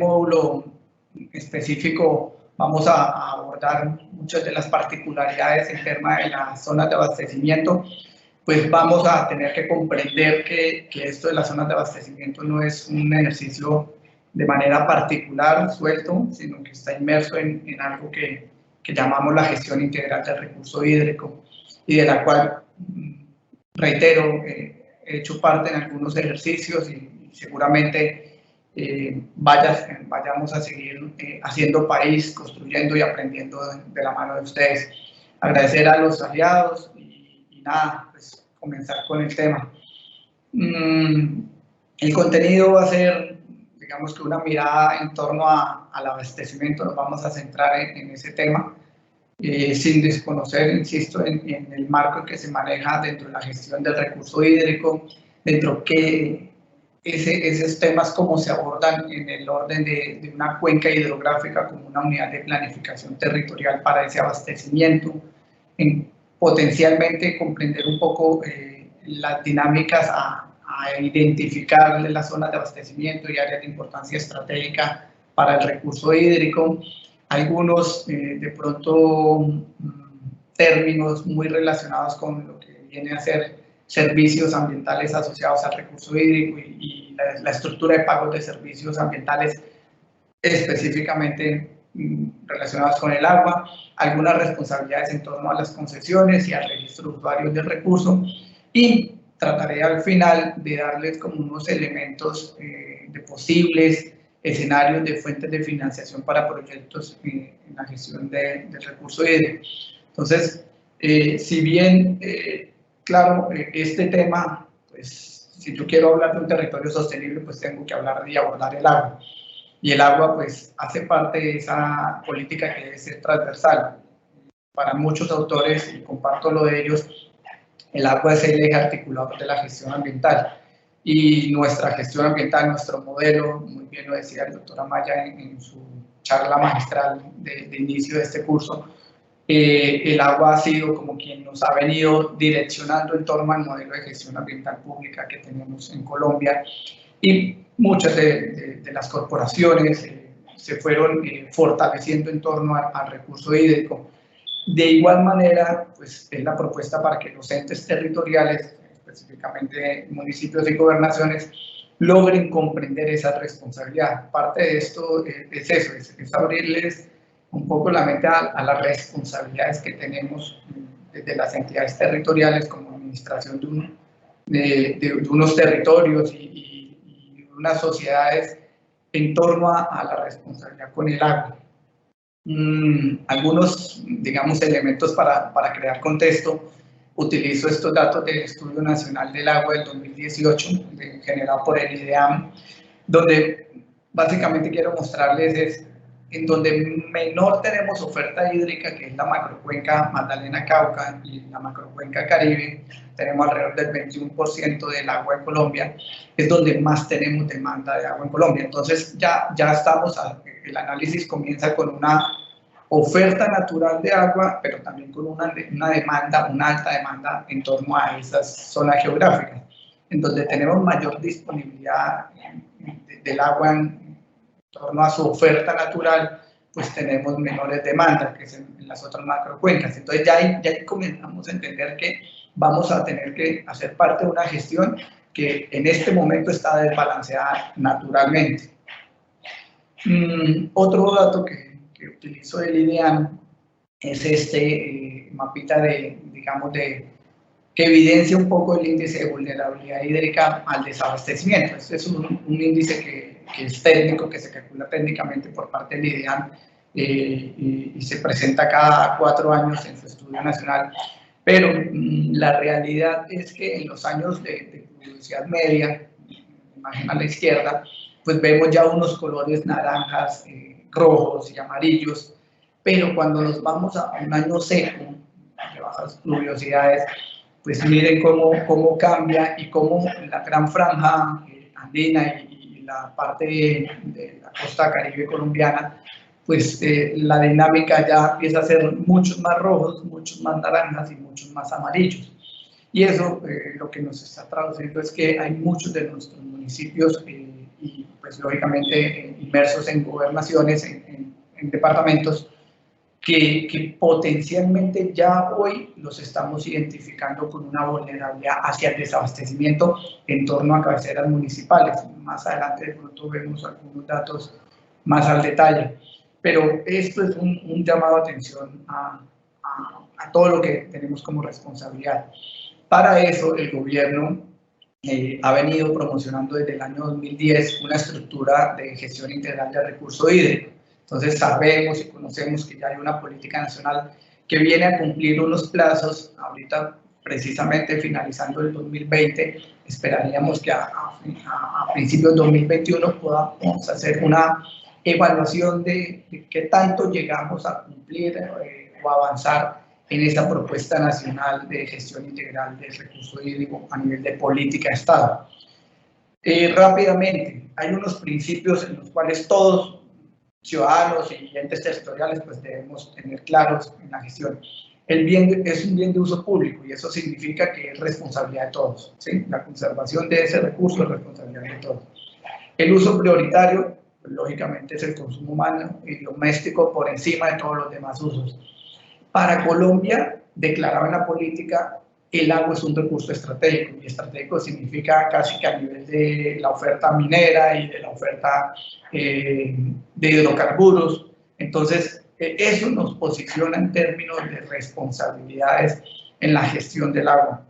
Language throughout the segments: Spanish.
módulo específico vamos a abordar muchas de las particularidades en tema de las zonas de abastecimiento, pues vamos a tener que comprender que esto de las zonas de abastecimiento no es un ejercicio de manera particular, suelto, sino que está inmerso en algo que llamamos la gestión integral del recurso hídrico y de la cual, reitero, he hecho parte en algunos ejercicios y seguramente vayamos a seguir haciendo país, construyendo y aprendiendo de la mano de ustedes. Agradecer a los aliados y nada, pues comenzar con el tema. El contenido va a ser, digamos que una mirada en torno al abastecimiento, nos vamos a centrar en ese tema, sin desconocer, insisto, en el marco en que se maneja dentro de la gestión del recurso hídrico, dentro que esos temas cómo se abordan en el orden de una cuenca hidrográfica como una unidad de planificación territorial para ese abastecimiento, en potencialmente comprender un poco las dinámicas a identificar las zonas de abastecimiento y áreas de importancia estratégica para el recurso hídrico, algunos de pronto términos muy relacionados con lo que viene a ser servicios ambientales asociados al recurso hídrico y la estructura de pagos de servicios ambientales específicamente relacionados con el agua, algunas responsabilidades en torno a las concesiones y al registro de usuarios del recurso, y trataré al final de darles como unos elementos de posibles escenarios de fuentes de financiación para proyectos en la gestión del recurso hídrico. Entonces, si bien, claro, este tema, pues si yo quiero hablar de un territorio sostenible, pues tengo que hablar y abordar el agua. Y el agua, pues, hace parte de esa política que debe ser transversal. Para muchos autores, y comparto lo de ellos, el agua es el eje articulador de la gestión ambiental. Y nuestra gestión ambiental, nuestro modelo, muy bien lo decía el doctor Amaya en su charla magistral de inicio de este curso, el agua ha sido como quien nos ha venido direccionando en torno al modelo de gestión ambiental pública que tenemos en Colombia, y muchas de las corporaciones se fueron fortaleciendo en torno al recurso hídrico. De igual manera, pues es la propuesta para que los entes territoriales, específicamente municipios y gobernaciones, logren comprender esa responsabilidad. Parte de esto es eso, es abrirles un poco la mente a las responsabilidades que tenemos desde las entidades territoriales como administración de unos territorios y unas sociedades en torno a la responsabilidad con el agua. Algunos, digamos, elementos para crear contexto. Utilizo estos datos del Estudio Nacional del Agua del 2018, generado por el IDEAM, donde básicamente quiero mostrarles es en donde menor tenemos oferta hídrica, que es la macrocuenca Magdalena-Cauca y la macrocuenca Caribe, tenemos alrededor del 21% del agua en Colombia, es donde más tenemos demanda de agua en Colombia. Entonces ya estamos, el análisis comienza con una oferta natural de agua, pero también con una demanda, una alta demanda en torno a esas zonas geográficas, en donde tenemos mayor disponibilidad del agua en torno a su oferta natural, pues tenemos menores demandas que es en las otras macrocuencas. Entonces ya ahí comenzamos a entender que vamos a tener que hacer parte de una gestión que en este momento está desbalanceada naturalmente. Otro dato que utilizo del IDEAM es este mapita digamos, que evidencia un poco el índice de vulnerabilidad hídrica al desabastecimiento. Este es un índice que es técnico, que se calcula técnicamente por parte del IDEAM y se presenta cada 4 años en su estudio nacional. Pero la realidad es que en los años de pluviosidad media, imagen a la izquierda, pues vemos ya unos colores naranjas, rojos y amarillos, pero cuando nos vamos a un año seco, de bajas pluviosidades, pues miren cómo cambia y cómo la gran franja andina y la parte de la costa caribe colombiana, pues la dinámica ya empieza a ser muchos más rojos, muchos más naranjas y muchos más amarillos. Y eso lo que nos está traduciendo es que hay muchos de nuestros municipios y pues lógicamente inmersos en gobernaciones, en departamentos, que potencialmente ya hoy los estamos identificando con una vulnerabilidad hacia el desabastecimiento en torno a cabeceras municipales. Más adelante de pronto vemos algunos datos más al detalle, pero esto es un llamado de atención a todo lo que tenemos como responsabilidad. Para eso el gobierno ha venido promocionando desde el año 2010 una estructura de gestión integral de recurso hídrico. Entonces sabemos y conocemos que ya hay una política nacional que viene a cumplir unos plazos. Ahorita, precisamente finalizando el 2020, esperaríamos que a principios de 2021 podamos hacer una evaluación de qué tanto llegamos a cumplir o avanzar en esta propuesta nacional de gestión integral del recurso hídrico a nivel de política de Estado. Rápidamente, hay unos principios en los cuales todos ciudadanos y entes territoriales pues debemos tener claros en la gestión. El bien es un bien de uso público y eso significa que es responsabilidad de todos, ¿sí? La conservación de ese recurso es responsabilidad de todos. El uso prioritario, pues, lógicamente, es el consumo humano y doméstico por encima de todos los demás usos. Para Colombia, declarado en la política, el agua es un recurso estratégico, y estratégico significa casi que a nivel de la oferta minera y de la oferta de hidrocarburos. Entonces, eso nos posiciona en términos de responsabilidades en la gestión del agua.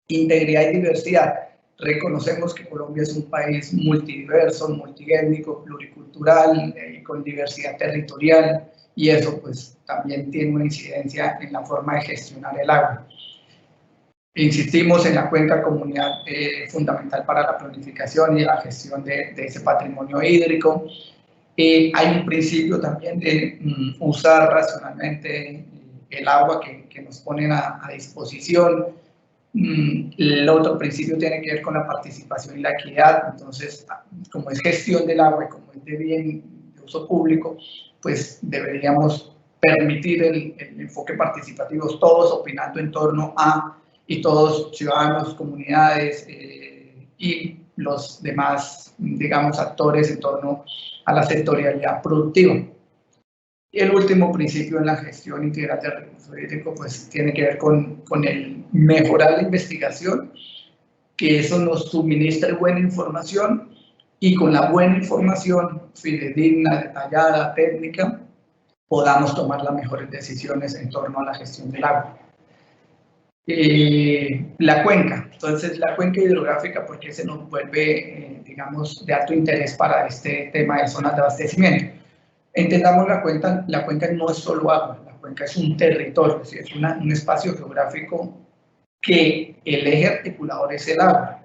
Integridad y diversidad. Reconocemos que Colombia es un país multidiverso, multiétnico, pluricultural, con diversidad territorial, y eso pues también tiene una incidencia en la forma de gestionar el agua. Insistimos en la cuenca comunidad fundamental para la planificación y la gestión de ese patrimonio hídrico. Hay un principio también de usar racionalmente el agua que nos ponen a disposición. El otro principio tiene que ver con la participación y la equidad. Entonces, como es gestión del agua y como es de bien de uso público, pues deberíamos permitir el enfoque participativo, todos opinando en torno a, y todos ciudadanos, comunidades y los demás, digamos, actores en torno a la sectorialidad productiva. Y el último principio en la gestión integral del recurso hídrico pues tiene que ver con el mejorar la investigación, que eso nos suministre buena información y con la buena información fidedigna, detallada, técnica, podamos tomar las mejores decisiones en torno a la gestión del agua. La cuenca, entonces la cuenca hidrográfica, ¿por qué se nos vuelve, digamos, de alto interés para este tema de zonas de abastecimiento? Entendamos la cuenca no es solo agua, la cuenca es un territorio, ¿sí? Es un espacio geográfico que el eje articulador es el agua,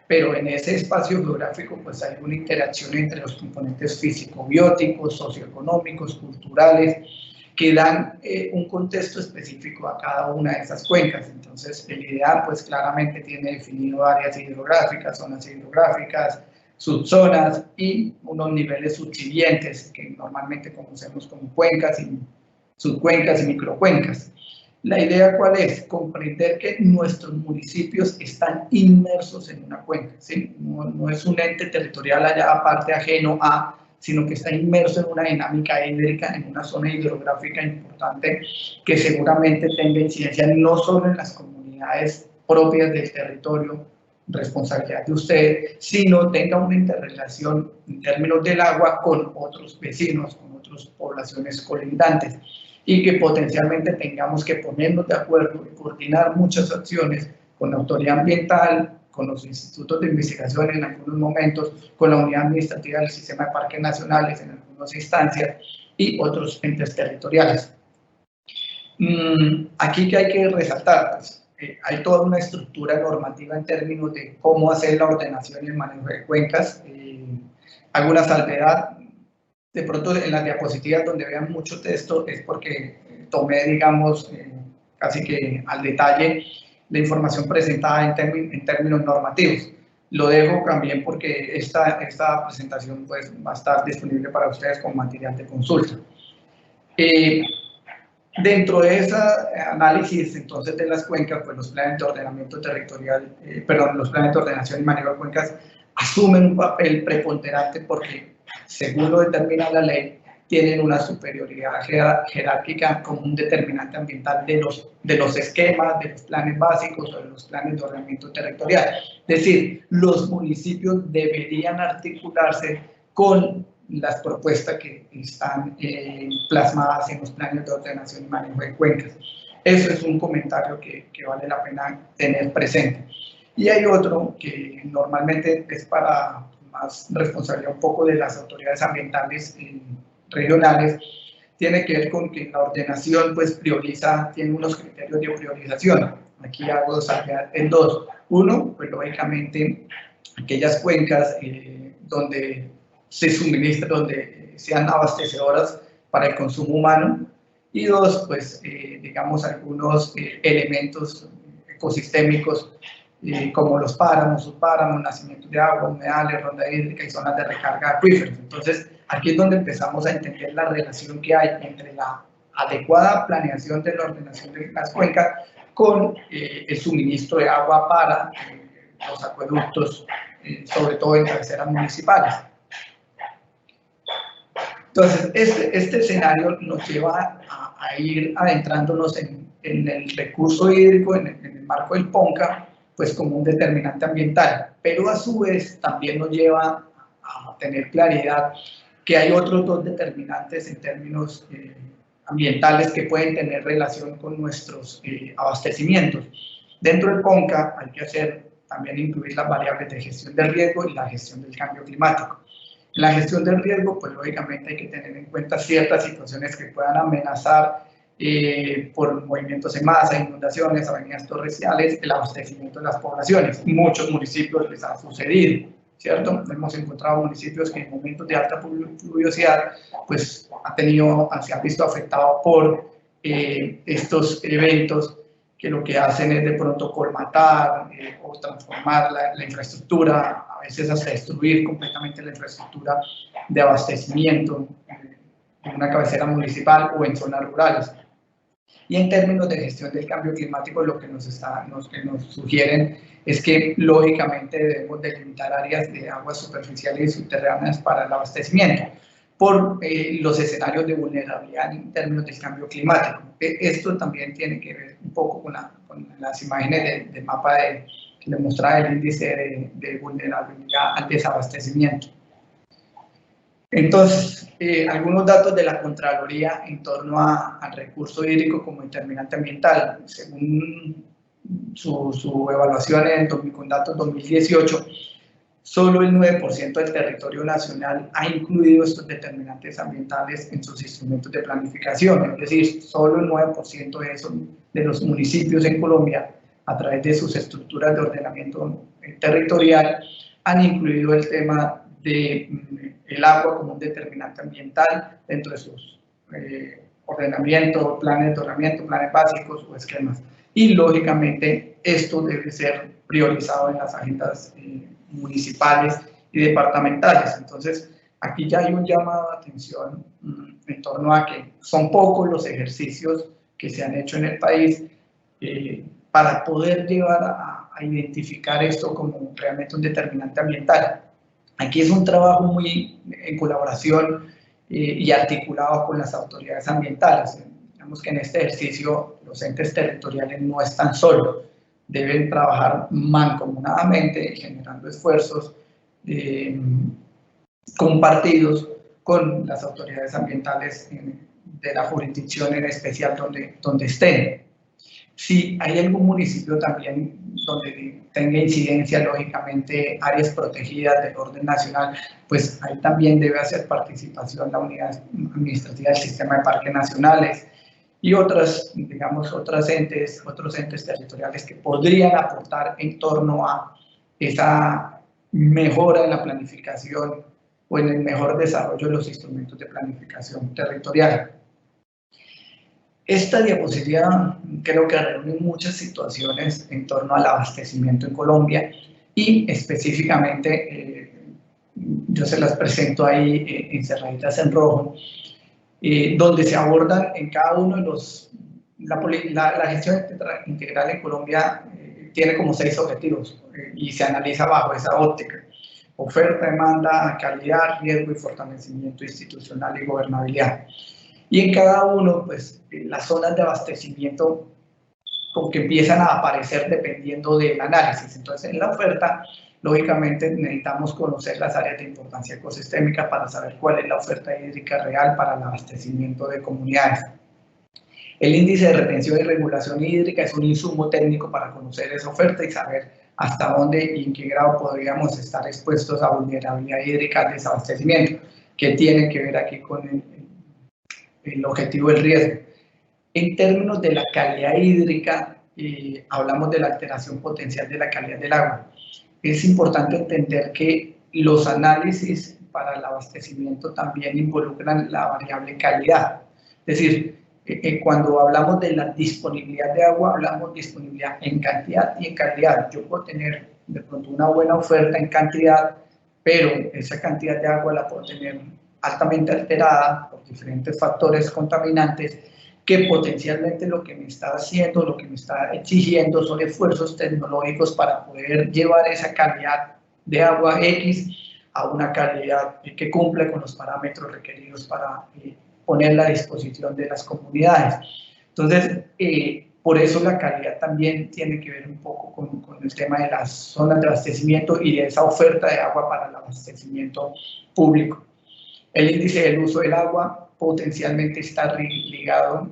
pero en ese espacio geográfico pues hay una interacción entre los componentes físico-bióticos, socioeconómicos, culturales, que dan un contexto específico a cada una de esas cuencas. Entonces el IDEA pues claramente tiene definido áreas hidrográficas, zonas hidrográficas, subzonas y unos niveles subsiguientes que normalmente conocemos como cuencas y subcuencas y microcuencas. La idea ¿cuál es? Comprender que nuestros municipios están inmersos en una cuenca, ¿sí? No es un ente territorial allá aparte ajeno a, sino que está inmerso en una dinámica hídrica, en una zona hidrográfica importante que seguramente tenga incidencia no solo en las comunidades propias del territorio, responsabilidad de usted, sino tenga una interrelación en términos del agua con otros vecinos, con otras poblaciones colindantes, y que potencialmente tengamos que ponernos de acuerdo y coordinar muchas acciones con la autoridad ambiental, con los institutos de investigación en algunos momentos, con la unidad administrativa del sistema de parques nacionales en algunas instancias y otros entes territoriales. Aquí que hay que resaltar, pues, hay toda una estructura normativa en términos de cómo hacer la ordenación y el manejo de cuencas. Alguna salvedad, de pronto en las diapositivas donde vean mucho texto es porque tomé, digamos, casi que al detalle la información presentada en términos normativos. Lo dejo también porque esta presentación pues, va a estar disponible para ustedes como material de consulta. Dentro de ese análisis entonces de las cuencas, pues los planes de ordenamiento territorial, los planes de ordenación y manejo de cuencas asumen un papel preponderante porque, según lo determina la ley, tienen una superioridad jerárquica como un determinante ambiental de los esquemas, de los planes básicos o de los planes de ordenamiento territorial. Es decir, los municipios deberían articularse con las propuestas que están plasmadas en los planes de ordenación y manejo de cuencas. Eso es un comentario que vale la pena tener presente. Y hay otro que normalmente es para más responsabilidad un poco de las autoridades ambientales regionales, tiene que ver con que la ordenación pues prioriza, tiene unos criterios de priorización. Aquí hago saltar en dos. Uno, pues lógicamente aquellas cuencas donde se suministra, donde sean abastecedoras para el consumo humano. Y dos, pues digamos algunos elementos ecosistémicos como los páramos, subpáramos, nacimiento de agua, humedales, ronda hídrica y zonas de recarga de acuíferos. Entonces, aquí es donde empezamos a entender la relación que hay entre la adecuada planeación de la ordenación de las cuencas con el suministro de agua para los acueductos, sobre todo en cabeceras municipales. Entonces, este escenario nos lleva a ir adentrándonos en el recurso hídrico, en el marco del PONCA, pues como un determinante ambiental, pero a su vez también nos lleva a tener claridad que hay otros dos determinantes en términos ambientales que pueden tener relación con nuestros abastecimientos. Dentro del PONCA hay que también incluir las variables de gestión del riesgo y la gestión del cambio climático. En la gestión del riesgo, pues lógicamente hay que tener en cuenta ciertas situaciones que puedan amenazar por movimientos en masa, inundaciones, avenidas torrenciales, el abastecimiento de las poblaciones. Muchos municipios les ha sucedido, ¿cierto? Hemos encontrado municipios que en momentos de alta pluviosidad, pues se han visto afectados por estos eventos que lo que hacen es de pronto colmatar o transformar la infraestructura, a veces hasta destruir completamente la infraestructura de abastecimiento en una cabecera municipal o en zonas rurales. Y en términos de gestión del cambio climático, lo que nos sugieren es que lógicamente debemos delimitar áreas de aguas superficiales y subterráneas para el abastecimiento por los escenarios de vulnerabilidad en términos del cambio climático. Esto también tiene que ver un poco con las imágenes del mapa que le mostraba el índice de vulnerabilidad al desabastecimiento. Entonces, algunos datos de la Contraloría en torno al recurso hídrico como determinante ambiental. Según su evaluación con datos 2018, solo el 9% del territorio nacional ha incluido estos determinantes ambientales en sus instrumentos de planificación, es decir, solo el 9% de los municipios en Colombia, a través de sus estructuras de ordenamiento territorial, han incluido el tema del agua como un determinante ambiental dentro de sus ordenamientos, planes de ordenamiento, planes básicos o esquemas. Y lógicamente esto debe ser priorizado en las agendas municipales y departamentales. Entonces, aquí ya hay un llamado de atención en torno a que son pocos los ejercicios que se han hecho en el país para poder llevar a identificar esto como realmente un determinante ambiental. Aquí es un trabajo muy en colaboración y articulado con las autoridades ambientales. Digamos que en este ejercicio los entes territoriales no están solos, deben trabajar mancomunadamente, generando esfuerzos compartidos con las autoridades ambientales de la jurisdicción en especial donde estén. Si hay algún municipio también donde tenga incidencia, lógicamente, áreas protegidas del orden nacional, pues ahí también debe hacer participación la unidad administrativa del sistema de parques nacionales y otros entes territoriales que podrían aportar en torno a esa mejora en la planificación o en el mejor desarrollo de los instrumentos de planificación territorial. Esta diapositiva creo que reúne muchas situaciones en torno al abastecimiento en Colombia y específicamente yo se las presento ahí encerraditas en rojo, donde se abordan en cada uno de la gestión integral en Colombia tiene como 6 objetivos y se analiza bajo esa óptica. oferta, demanda, calidad, riesgo y fortalecimiento institucional y gobernabilidad. Y en cada uno, pues, las zonas de abastecimiento como que empiezan a aparecer dependiendo del análisis. Entonces, en la oferta, lógicamente, necesitamos conocer las áreas de importancia ecosistémica para saber cuál es la oferta hídrica real para el abastecimiento de comunidades. El índice de retención y regulación hídrica es un insumo técnico para conocer esa oferta y saber hasta dónde y en qué grado podríamos estar expuestos a vulnerabilidad hídrica al desabastecimiento, que tiene que ver aquí con el objetivo del riesgo. En términos de la calidad hídrica, hablamos de la alteración potencial de la calidad del agua. Es importante entender que los análisis para el abastecimiento también involucran la variable calidad. Es decir, cuando hablamos de la disponibilidad de agua, hablamos de disponibilidad en cantidad y en calidad. Yo puedo tener de pronto una buena oferta en cantidad, pero esa cantidad de agua la puedo tener altamente alterada por diferentes factores contaminantes, que potencialmente lo que me está haciendo, lo que me está exigiendo son esfuerzos tecnológicos para poder llevar esa calidad de agua X a una calidad que cumpla con los parámetros requeridos para ponerla a disposición de las comunidades. Entonces, por eso la calidad también tiene que ver un poco con el tema de las zonas de abastecimiento y de esa oferta de agua para el abastecimiento público. El índice del uso del agua potencialmente está ligado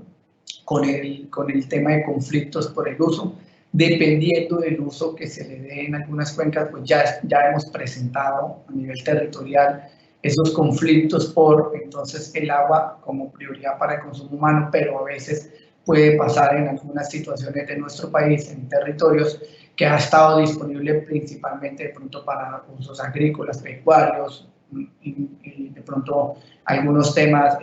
con el tema de conflictos por el uso. Dependiendo del uso que se le dé en algunas cuencas, pues ya hemos presentado a nivel territorial esos conflictos por entonces el agua como prioridad para el consumo humano, pero a veces puede pasar en algunas situaciones de nuestro país, en territorios que ha estado disponible principalmente de pronto para usos agrícolas, pecuarios, y de pronto algunos temas,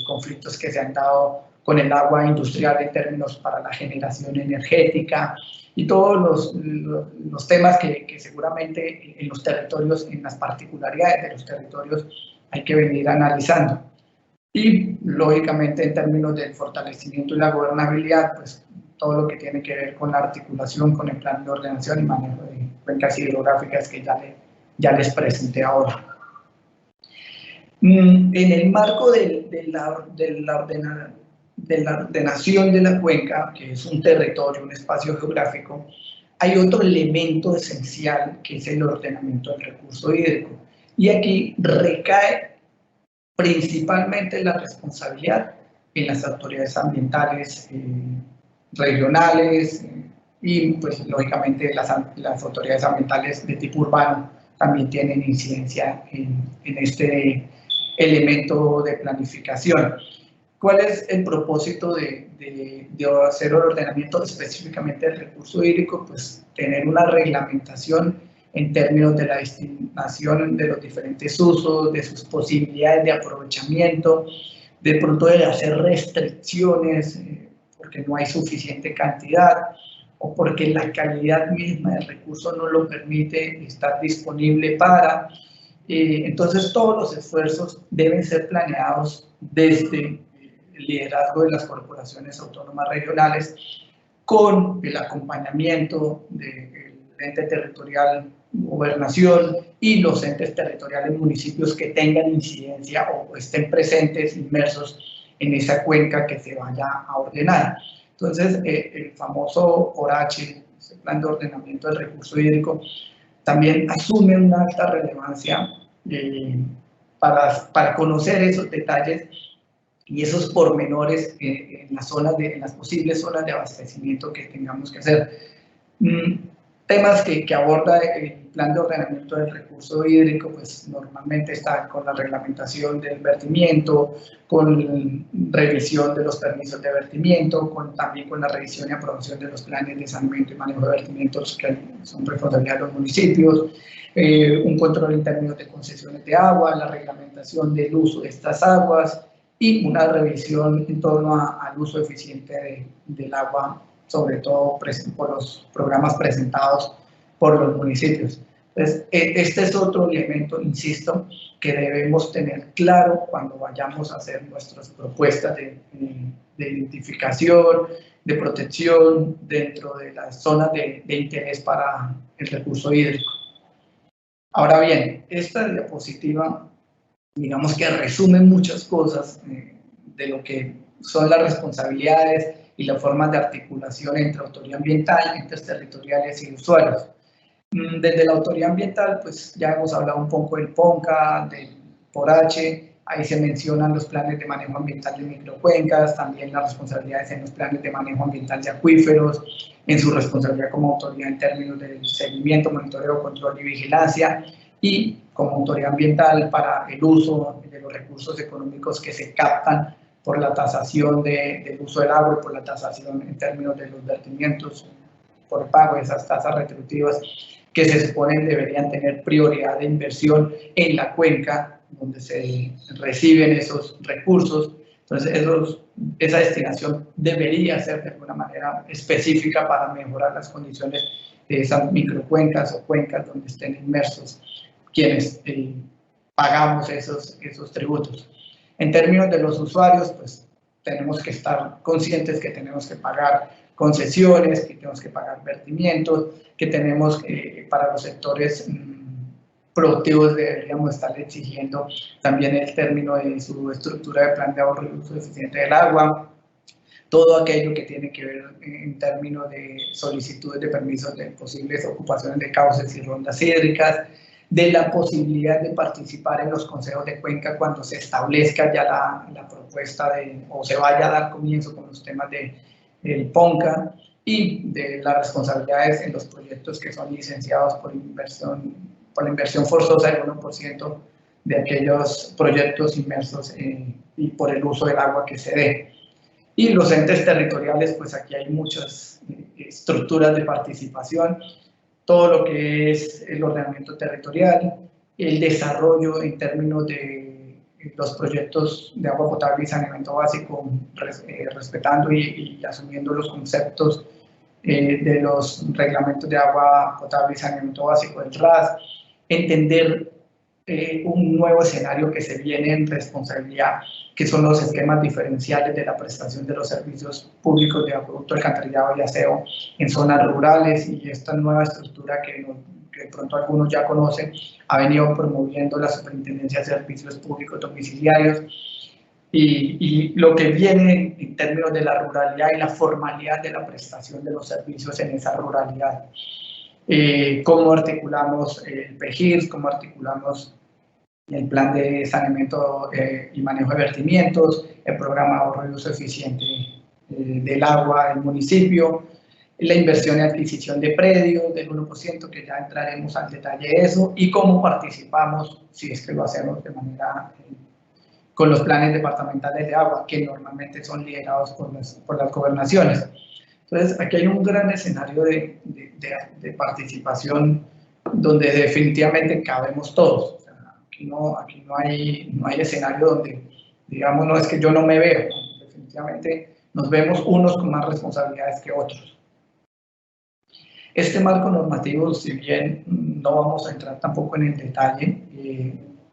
conflictos que se han dado con el agua industrial en términos para la generación energética y todos los temas que seguramente en los territorios, en las particularidades de los territorios, hay que venir analizando. Y lógicamente en términos del fortalecimiento y la gobernabilidad, pues todo lo que tiene que ver con la articulación con el plan de ordenación y manejo de cuencas hidrográficas que ya les presenté ahora. En el marco de la ordenación de la cuenca, que es un territorio, un espacio geográfico, hay otro elemento esencial que es el ordenamiento del recurso hídrico. Y aquí recae principalmente la responsabilidad en las autoridades ambientales regionales y pues lógicamente las autoridades ambientales de tipo urbano también tienen incidencia en este elemento de planificación. ¿Cuál es el propósito de hacer el ordenamiento específicamente del recurso hídrico? Pues tener una reglamentación en términos de la destinación de los diferentes usos, de sus posibilidades de aprovechamiento, de pronto de hacer restricciones porque no hay suficiente cantidad o porque la calidad misma del recurso no lo permite estar disponible para. Entonces todos los esfuerzos deben ser planeados desde el liderazgo de las corporaciones autónomas regionales con el acompañamiento del ente territorial gobernación y los entes territoriales municipios que tengan incidencia o estén presentes, inmersos en esa cuenca que se vaya a ordenar. Entonces, el famoso ORACHE, ese plan de ordenamiento del recurso hídrico, también asume una alta relevancia para conocer esos detalles y esos pormenores en las posibles zonas de abastecimiento que tengamos que hacer. Temas que aborda el plan de ordenamiento del recurso hídrico, pues normalmente está con la reglamentación del vertimiento, con revisión de los permisos de vertimiento, también con la revisión y aprobación de los planes de saneamiento y manejo de vertimientos que son responsabilidad de los municipios, un control en términos de concesiones de agua, la reglamentación del uso de estas aguas y una revisión en torno al uso eficiente del agua, sobre todo por los programas presentados por los municipios. Entonces, este es otro elemento, insisto, que debemos tener claro cuando vayamos a hacer nuestras propuestas de identificación, de protección dentro de las zonas de interés para el recurso hídrico. Ahora bien, esta diapositiva, digamos que resume muchas cosas de lo que son las responsabilidades y las formas de articulación entre autoridad ambiental, entes territoriales y usuarios. Desde la autoridad ambiental, pues ya hemos hablado un poco del PONCA, del PORACHE, ahí se mencionan los planes de manejo ambiental de microcuencas, también las responsabilidades en los planes de manejo ambiental de acuíferos, en su responsabilidad como autoridad en términos de seguimiento, monitoreo, control y vigilancia, y como autoridad ambiental para el uso de los recursos económicos que se captan por la tasación del uso del agua, por la tasación en términos de los vertimientos, por pago de esas tasas retributivas que se suponen deberían tener prioridad de inversión en la cuenca donde se reciben esos recursos. Entonces, esa destinación debería ser de alguna manera específica para mejorar las condiciones de esas microcuencas o cuencas donde estén inmersos quienes pagamos esos tributos. En términos de los usuarios, pues tenemos que estar conscientes que tenemos que pagar concesiones, que tenemos que pagar vertimientos, que tenemos para los sectores productivos deberíamos estar exigiendo también el término de su estructura de plan de ahorro y uso eficiente del agua, todo aquello que tiene que ver en términos de solicitudes de permisos de posibles ocupaciones de cauces y rondas hídricas, de la posibilidad de participar en los consejos de cuenca cuando se establezca ya la propuesta o se vaya a dar comienzo con los temas del PONCA, y de las responsabilidades en los proyectos que son licenciados por la inversión forzosa del 1% de aquellos proyectos inmersos y por el uso del agua que se dé. Y los entes territoriales, pues aquí hay muchas estructuras de participación, todo lo que es el ordenamiento territorial, el desarrollo en términos de los proyectos de agua potable y saneamiento básico, respetando y asumiendo los conceptos de los reglamentos de agua potable y saneamiento básico del RAS, entender un nuevo escenario que se viene en responsabilidad, que son los esquemas diferenciales de la prestación de los servicios públicos de acueducto, alcantarillado y aseo en zonas rurales, y esta nueva estructura que de pronto algunos ya conocen, ha venido promoviendo la Superintendencia de Servicios Públicos Domiciliarios, y lo que viene en términos de la ruralidad y la formalidad de la prestación de los servicios en esa ruralidad. Cómo articulamos el PEGIRS, cómo articulamos el plan de saneamiento y manejo de vertimientos, el programa de ahorro y uso eficiente del agua del municipio, la inversión y adquisición de predios del 1%, que ya entraremos al detalle de eso, y cómo participamos, si es que lo hacemos de manera con los planes departamentales de agua, que normalmente son liderados por las gobernaciones. Entonces, aquí hay un gran escenario de participación donde definitivamente cabemos todos. O sea, aquí no hay escenario donde, digamos, no es que yo no me veo, ¿no? Definitivamente nos vemos unos con más responsabilidades que otros. Este marco normativo, si bien no vamos a entrar tampoco en el detalle,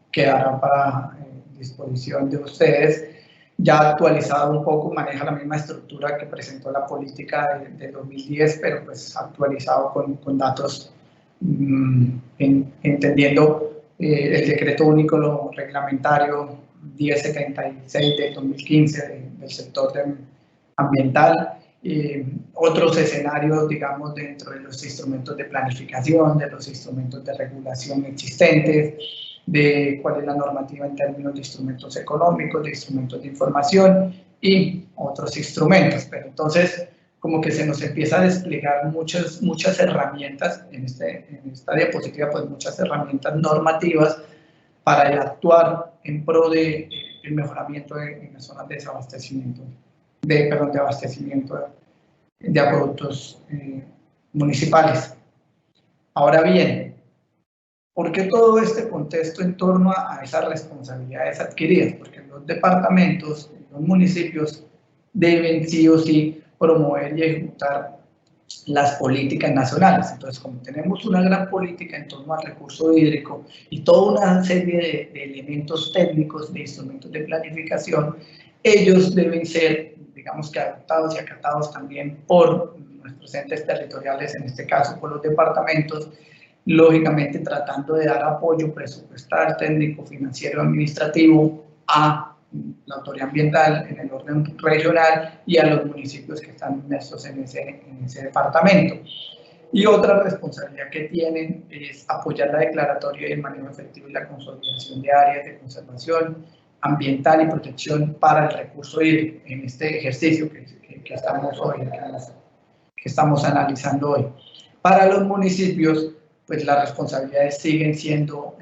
quedará para disposición de ustedes, ya actualizado un poco, maneja la misma estructura que presentó la política de 2010, pero pues actualizado con datos, entendiendo el decreto único reglamentario 1076 del 2015 del sector ambiental, otros escenarios, digamos, dentro de los instrumentos de planificación, de los instrumentos de regulación existentes, de cuál es la normativa en términos de instrumentos económicos, de instrumentos de información y otros instrumentos. Pero entonces, como que se nos empieza a desplegar muchas herramientas, en esta diapositiva, pues muchas herramientas normativas para actuar en pro del mejoramiento en las zonas de desabastecimiento, de abastecimiento de acueductos municipales. Ahora bien, ¿por qué todo este contexto en torno a esas responsabilidades adquiridas? Porque los departamentos, los municipios deben sí o sí promover y ejecutar las políticas nacionales. Entonces, como tenemos una gran política en torno al recurso hídrico y toda una serie de elementos técnicos, de instrumentos de planificación, ellos deben ser, digamos que adoptados y acatados también por nuestros entes territoriales, en este caso por los departamentos, lógicamente tratando de dar apoyo presupuesal, técnico, financiero, administrativo a la autoridad ambiental en el orden regional y a los municipios que están inmersos en ese departamento. Y otra responsabilidad que tienen es apoyar la declaratoria y el manejo efectivo y la consolidación de áreas de conservación ambiental y protección para el recurso hídrico en este ejercicio que estamos hoy, que estamos analizando hoy. Para los municipios, pues las responsabilidades siguen siendo,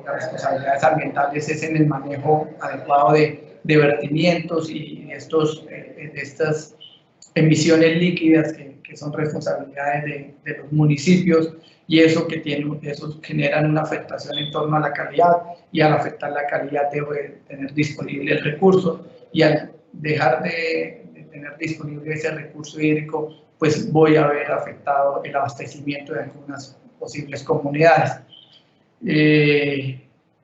las responsabilidades ambientales es en el manejo adecuado de vertimientos y de estas emisiones líquidas que son responsabilidades de los municipios, y eso generan una afectación en torno a la calidad, y al afectar la calidad debo de tener disponible el recurso, y al dejar de tener disponible ese recurso hídrico, pues voy a ver afectado el abastecimiento de algunas posibles comunidades.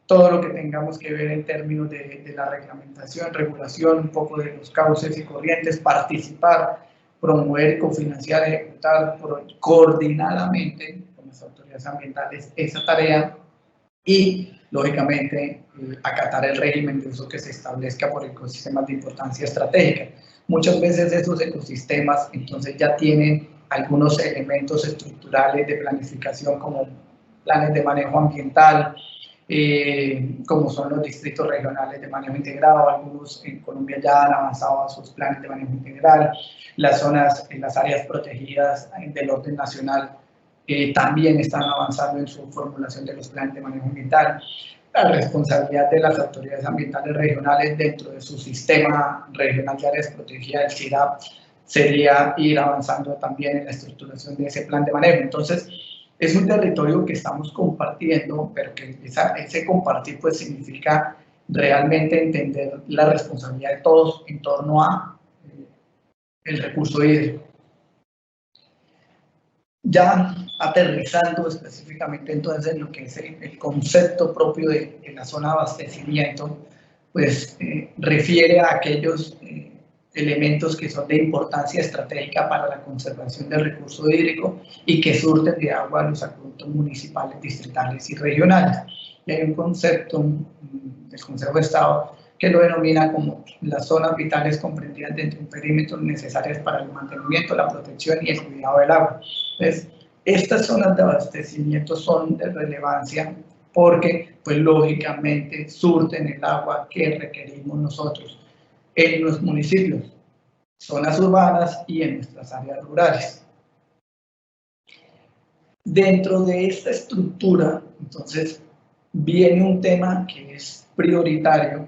Todo lo que tengamos que ver en términos de la reglamentación, regulación, un poco de los cauces y corrientes, participar, promover, cofinanciar, ejecutar coordinadamente con las autoridades ambientales esa tarea y, lógicamente, acatar el régimen de uso que se establezca por ecosistemas de importancia estratégica. Muchas veces esos ecosistemas entonces ya tienen algunos elementos estructurales de planificación como planes de manejo ambiental, como son los distritos regionales de manejo integrado. Algunos en Colombia ya han avanzado a sus planes de manejo integral. Las zonas, las áreas protegidas del orden nacional también están avanzando en su formulación de los planes de manejo ambiental. La responsabilidad de las autoridades ambientales regionales dentro de su sistema regional de áreas protegidas, el CIRAP, sería ir avanzando también en la estructuración de ese plan de manejo. Entonces, es un territorio que estamos compartiendo, pero que ese compartir pues significa realmente entender la responsabilidad de todos en torno a el recurso hídrico. Ya aterrizando específicamente entonces en lo que es el concepto propio de la zona de abastecimiento, pues refiere a aquellos elementos que son de importancia estratégica para la conservación del recurso hídrico y que surten de agua a los acueductos municipales, distritales y regionales. Y hay un concepto del Consejo de Estado que lo denomina como las zonas vitales comprendidas dentro de un perímetro necesarias para el mantenimiento, la protección y el cuidado del agua. Entonces, estas zonas de abastecimiento son de relevancia porque, pues lógicamente, surten el agua que requerimos nosotros en los municipios, zonas urbanas y en nuestras áreas rurales. Dentro de esta estructura, entonces, viene un tema que es prioritario,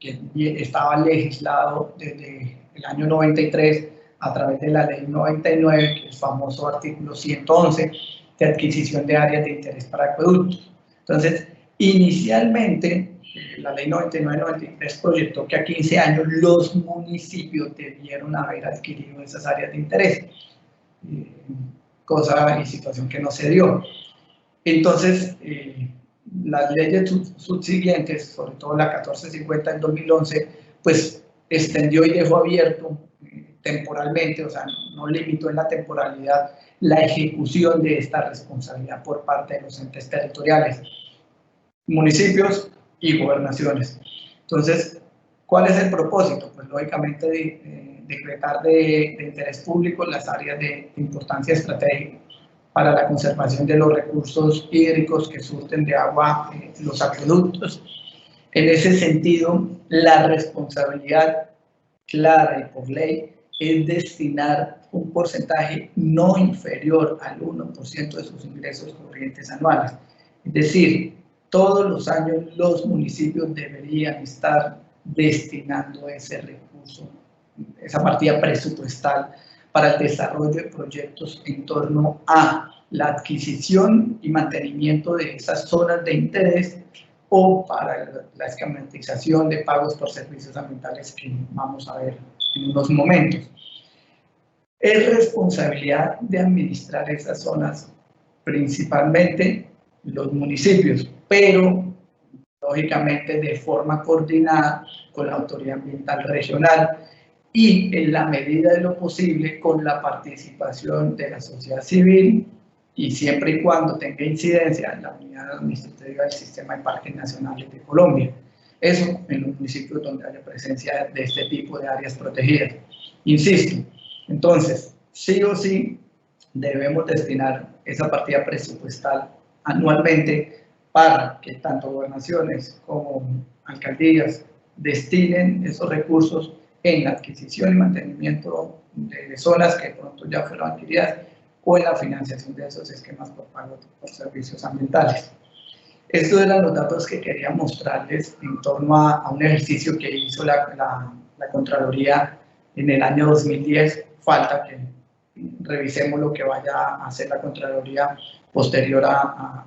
que estaba legislado desde el año 93 a través de la ley 99, que es el famoso artículo 111 de adquisición de áreas de interés para acueductos. Entonces, inicialmente, la ley 99-93 proyectó que a 15 años los municipios debieron haber adquirido esas áreas de interés, cosa y situación que no se dio. Entonces, las leyes subsiguientes, sobre todo la 1450 del 2011, pues extendió y dejó abierto temporalmente, o sea, no limitó en la temporalidad la ejecución de esta responsabilidad por parte de los entes territoriales, municipios y gobernaciones. Entonces, ¿cuál es el propósito? Pues lógicamente decretar de interés público las áreas de importancia estratégica para la conservación de los recursos hídricos que surten de agua los acueductos. En ese sentido, la responsabilidad clara y por ley es destinar un porcentaje no inferior al 1% de sus ingresos corrientes anuales. Es decir, todos los años los municipios deberían estar destinando ese recurso, esa partida presupuestal para el desarrollo de proyectos en torno a la adquisición y mantenimiento de esas zonas de interés o para la esquematización de pagos por servicios ambientales que vamos a ver en unos momentos. Es responsabilidad de administrar esas zonas principalmente los municipios, pero lógicamente de forma coordinada con la autoridad ambiental regional y en la medida de lo posible con la participación de la sociedad civil y siempre y cuando tenga incidencia en la unidad administrativa del Sistema de Parques Nacionales de Colombia. Eso en los municipios donde haya presencia de este tipo de áreas protegidas. Insisto, entonces, sí o sí debemos destinar esa partida presupuestal anualmente para que tanto gobernaciones como alcaldías destinen esos recursos en la adquisición y mantenimiento de zonas que pronto ya fueron adquiridas o en la financiación de esos esquemas por pago por servicios ambientales. Estos eran los datos que quería mostrarles en torno a un ejercicio que hizo la Contraloría en el año 2010. Falta que revisemos lo que vaya a hacer la Contraloría posterior al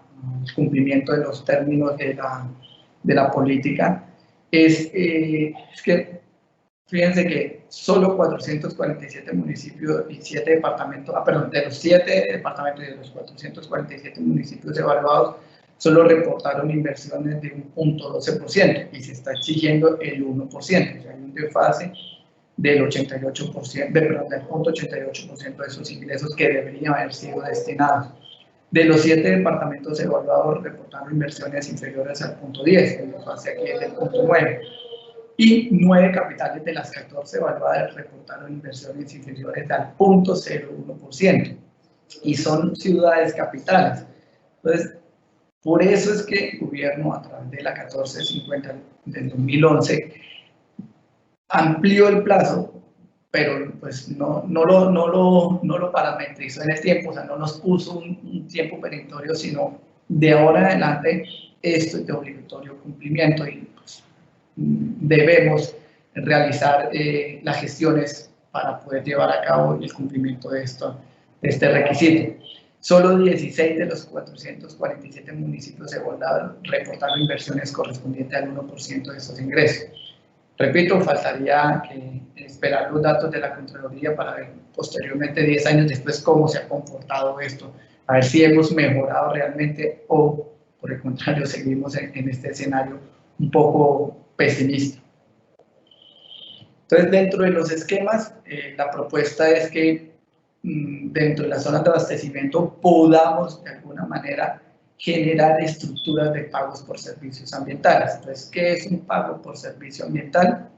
cumplimiento de los términos de la política. Es que fíjense que solo 447 municipios y 7 departamentos, de los 7 departamentos y de los 447 municipios evaluados, solo reportaron inversiones de un 0.12% y se está exigiendo el 1%, o sea, hay un desfase del 88%, del 0.88% de esos ingresos que deberían haber sido destinados. De los 7 departamentos evaluados reportaron inversiones inferiores al 0.10, el desfase aquí es del 0.9%. Y 9 capitales de las 14 evaluadas reportaron inversiones inferiores al 0.01%. Y son ciudades capitales. Entonces, por eso es que el gobierno, a través de la 1450 del 2011, amplió el plazo, pero pues no lo parametrizó en el tiempo, o sea, no nos puso un tiempo perentorio, sino de ahora en adelante esto es de obligatorio cumplimiento y pues, debemos realizar las gestiones para poder llevar a cabo el cumplimiento de este requisito. Solo 16 de los 447 municipios evaluados reportaron inversiones correspondientes al 1% de esos ingresos. Repito, faltaría esperar los datos de la Contraloría para ver posteriormente, 10 años después, cómo se ha comportado esto, a ver si hemos mejorado realmente o, por el contrario, seguimos en este escenario un poco pesimista. Entonces, dentro de los esquemas, la propuesta es que dentro de las zonas de abastecimiento podamos de alguna manera generar estructuras de pagos por servicios ambientales. Entonces, ¿qué es un pago por servicio ambiental?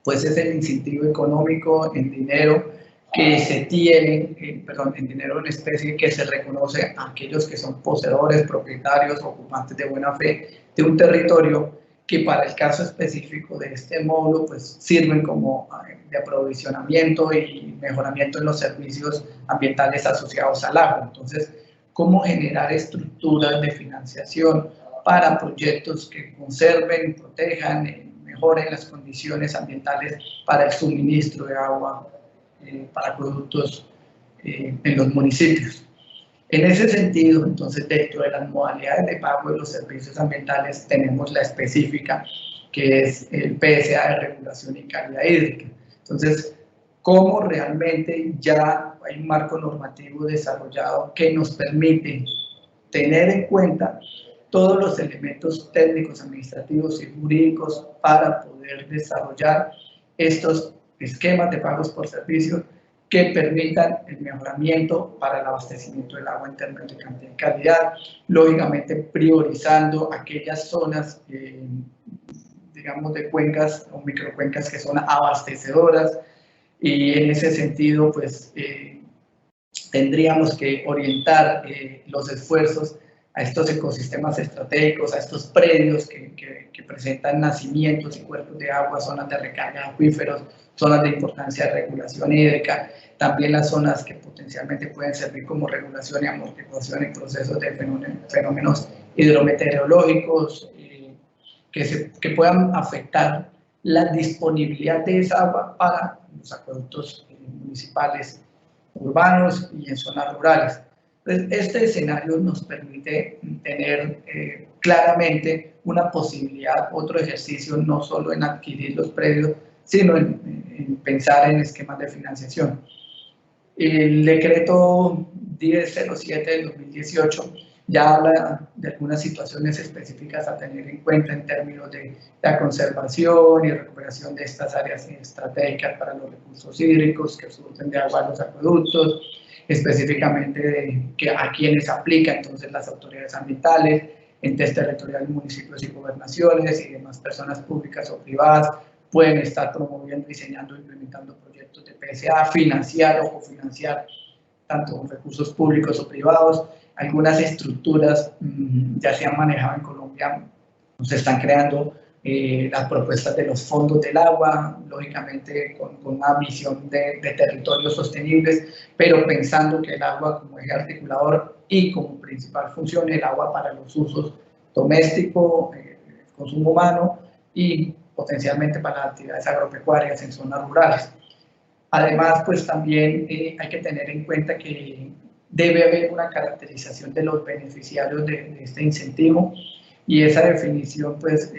Pues es el incentivo económico en dinero que se tiene, en dinero en especie que se reconoce a aquellos que son poseedores, propietarios, ocupantes de buena fe de un territorio que para el caso específico de este módulo pues sirven como de aprovisionamiento y mejoramiento en los servicios ambientales asociados al agua. Entonces, ¿cómo generar estructuras de financiación para proyectos que conserven, protejan, mejoren las condiciones ambientales para el suministro de agua para acueductos en los municipios? En ese sentido, entonces, dentro de las modalidades de pago de los servicios ambientales tenemos la específica, que es el PSA de regulación y calidad hídrica. Entonces, ¿cómo realmente ya hay un marco normativo desarrollado que nos permite tener en cuenta todos los elementos técnicos, administrativos y jurídicos para poder desarrollar estos esquemas de pagos por servicios que permitan el mejoramiento para el abastecimiento del agua en términos de cantidad y calidad, lógicamente priorizando aquellas zonas, digamos, de cuencas o microcuencas que son abastecedoras, y en ese sentido, pues, tendríamos que orientar los esfuerzos a estos ecosistemas estratégicos, a estos predios que presentan nacimientos y cuerpos de agua, zonas de recarga de acuíferos, zonas de importancia de regulación hídrica, también las zonas que potencialmente pueden servir como regulación y amortiguación en procesos de fenómenos hidrometeorológicos que puedan afectar la disponibilidad de esa agua para los acueductos municipales, urbanos y en zonas rurales. Entonces, este escenario nos permite tener claramente una posibilidad, otro ejercicio, no solo en adquirir los predios, sino en pensar en esquemas de financiación. El decreto 1007 del 2018 ya habla de algunas situaciones específicas a tener en cuenta en términos de la conservación y recuperación de estas áreas estratégicas para los recursos hídricos que surten de agua a los acueductos, específicamente a quienes aplica entonces las autoridades ambientales, entes territoriales, municipios y gobernaciones y demás personas públicas o privadas pueden estar promoviendo, diseñando e implementando proyectos de PSA, financiar o cofinanciar tanto con recursos públicos o privados. Algunas estructuras ya se han manejado en Colombia, se están creando las propuestas de los fondos del agua, lógicamente con una visión de territorios sostenibles, pero pensando que el agua como eje articulador y como principal función el agua para los usos domésticos, consumo humano y potencialmente para las actividades agropecuarias en zonas rurales. Además, pues también hay que tener en cuenta que debe haber una caracterización de los beneficiarios de este incentivo y esa definición, pues,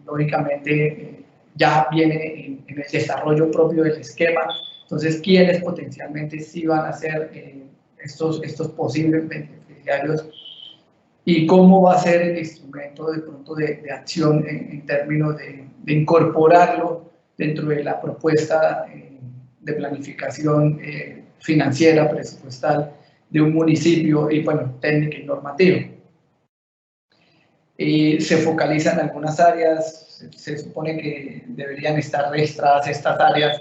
lógicamente ya viene en el desarrollo propio del esquema. Entonces, ¿quiénes potencialmente sí van a ser estos posibles beneficiarios y cómo va a ser el instrumento de pronto de acción en términos de incorporarlo dentro de la propuesta de planificación financiera, presupuestal de un municipio y, bueno, técnica y normativa? Se focalizan algunas áreas, se supone que deberían estar registradas estas áreas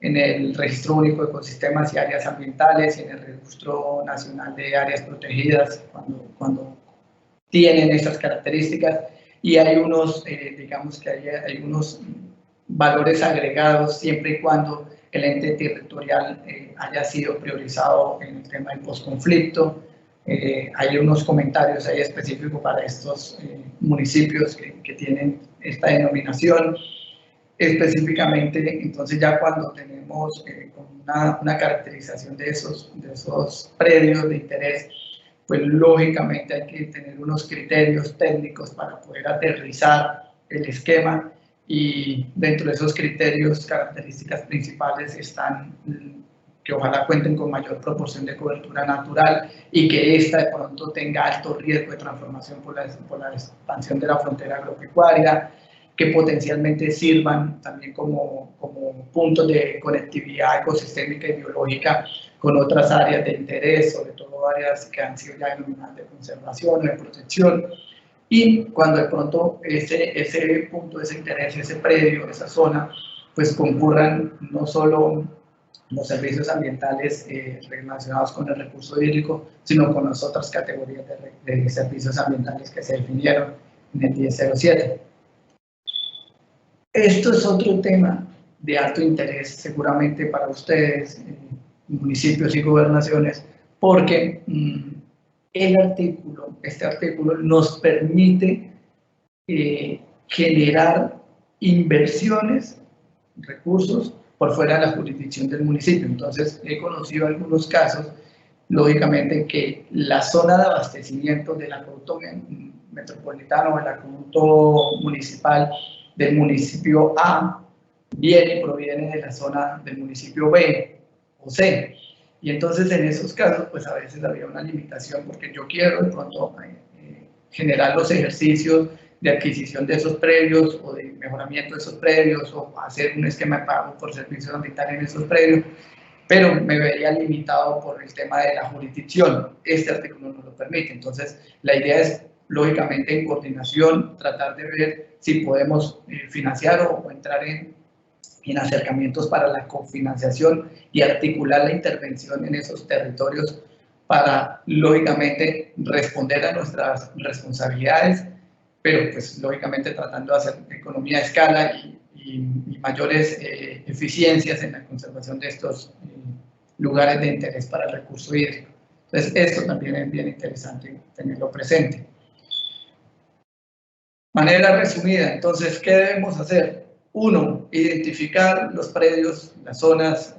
en el Registro Único de Ecosistemas y Áreas Ambientales y en el Registro Nacional de Áreas Protegidas cuando tienen estas características, y hay unos, digamos que hay unos valores agregados siempre y cuando el ente territorial haya sido priorizado en el tema del posconflicto. Hay unos comentarios ahí específicos para estos municipios que tienen esta denominación. Específicamente, entonces ya cuando tenemos una caracterización de esos predios de interés, pues lógicamente hay que tener unos criterios técnicos para poder aterrizar el esquema, y dentro de esos criterios, características principales están que ojalá cuenten con mayor proporción de cobertura natural y que esta de pronto tenga alto riesgo de transformación por la expansión de la frontera agropecuaria, que potencialmente sirvan también como puntos de conectividad ecosistémica y biológica con otras áreas de interés, sobre todo áreas que han sido ya denominadas de conservación o de protección. Y cuando de pronto ese punto, ese interés, ese predio, esa zona, pues concurran no solo los servicios ambientales relacionados con el recurso hídrico, sino con las otras categorías de servicios ambientales que se definieron en el 1007. Esto es otro tema de alto interés seguramente para ustedes, municipios y gobernaciones, porque este artículo nos permite generar inversiones, recursos, por fuera de la jurisdicción del municipio. Entonces, he conocido algunos casos, lógicamente, que la zona de abastecimiento del acueducto metropolitano o el acueducto municipal del municipio A proviene de la zona del municipio B o C. Y entonces en esos casos, pues a veces había una limitación porque yo quiero de pronto generar los ejercicios de adquisición de esos predios o de mejoramiento de esos predios o hacer un esquema de pago por servicios ambientales en esos predios, pero me vería limitado por el tema de la jurisdicción. Este artículo no lo permite. Entonces, la idea es, lógicamente, en coordinación, tratar de ver si podemos financiar o entrar en acercamientos para la cofinanciación y articular la intervención en esos territorios para, lógicamente, responder a nuestras responsabilidades, pero pues lógicamente tratando de hacer economía de escala y mayores eficiencias en la conservación de estos lugares de interés para el recurso hídrico. Entonces, esto también es bien interesante tenerlo presente. Manera resumida, entonces, ¿qué debemos hacer? Uno, identificar los predios, las zonas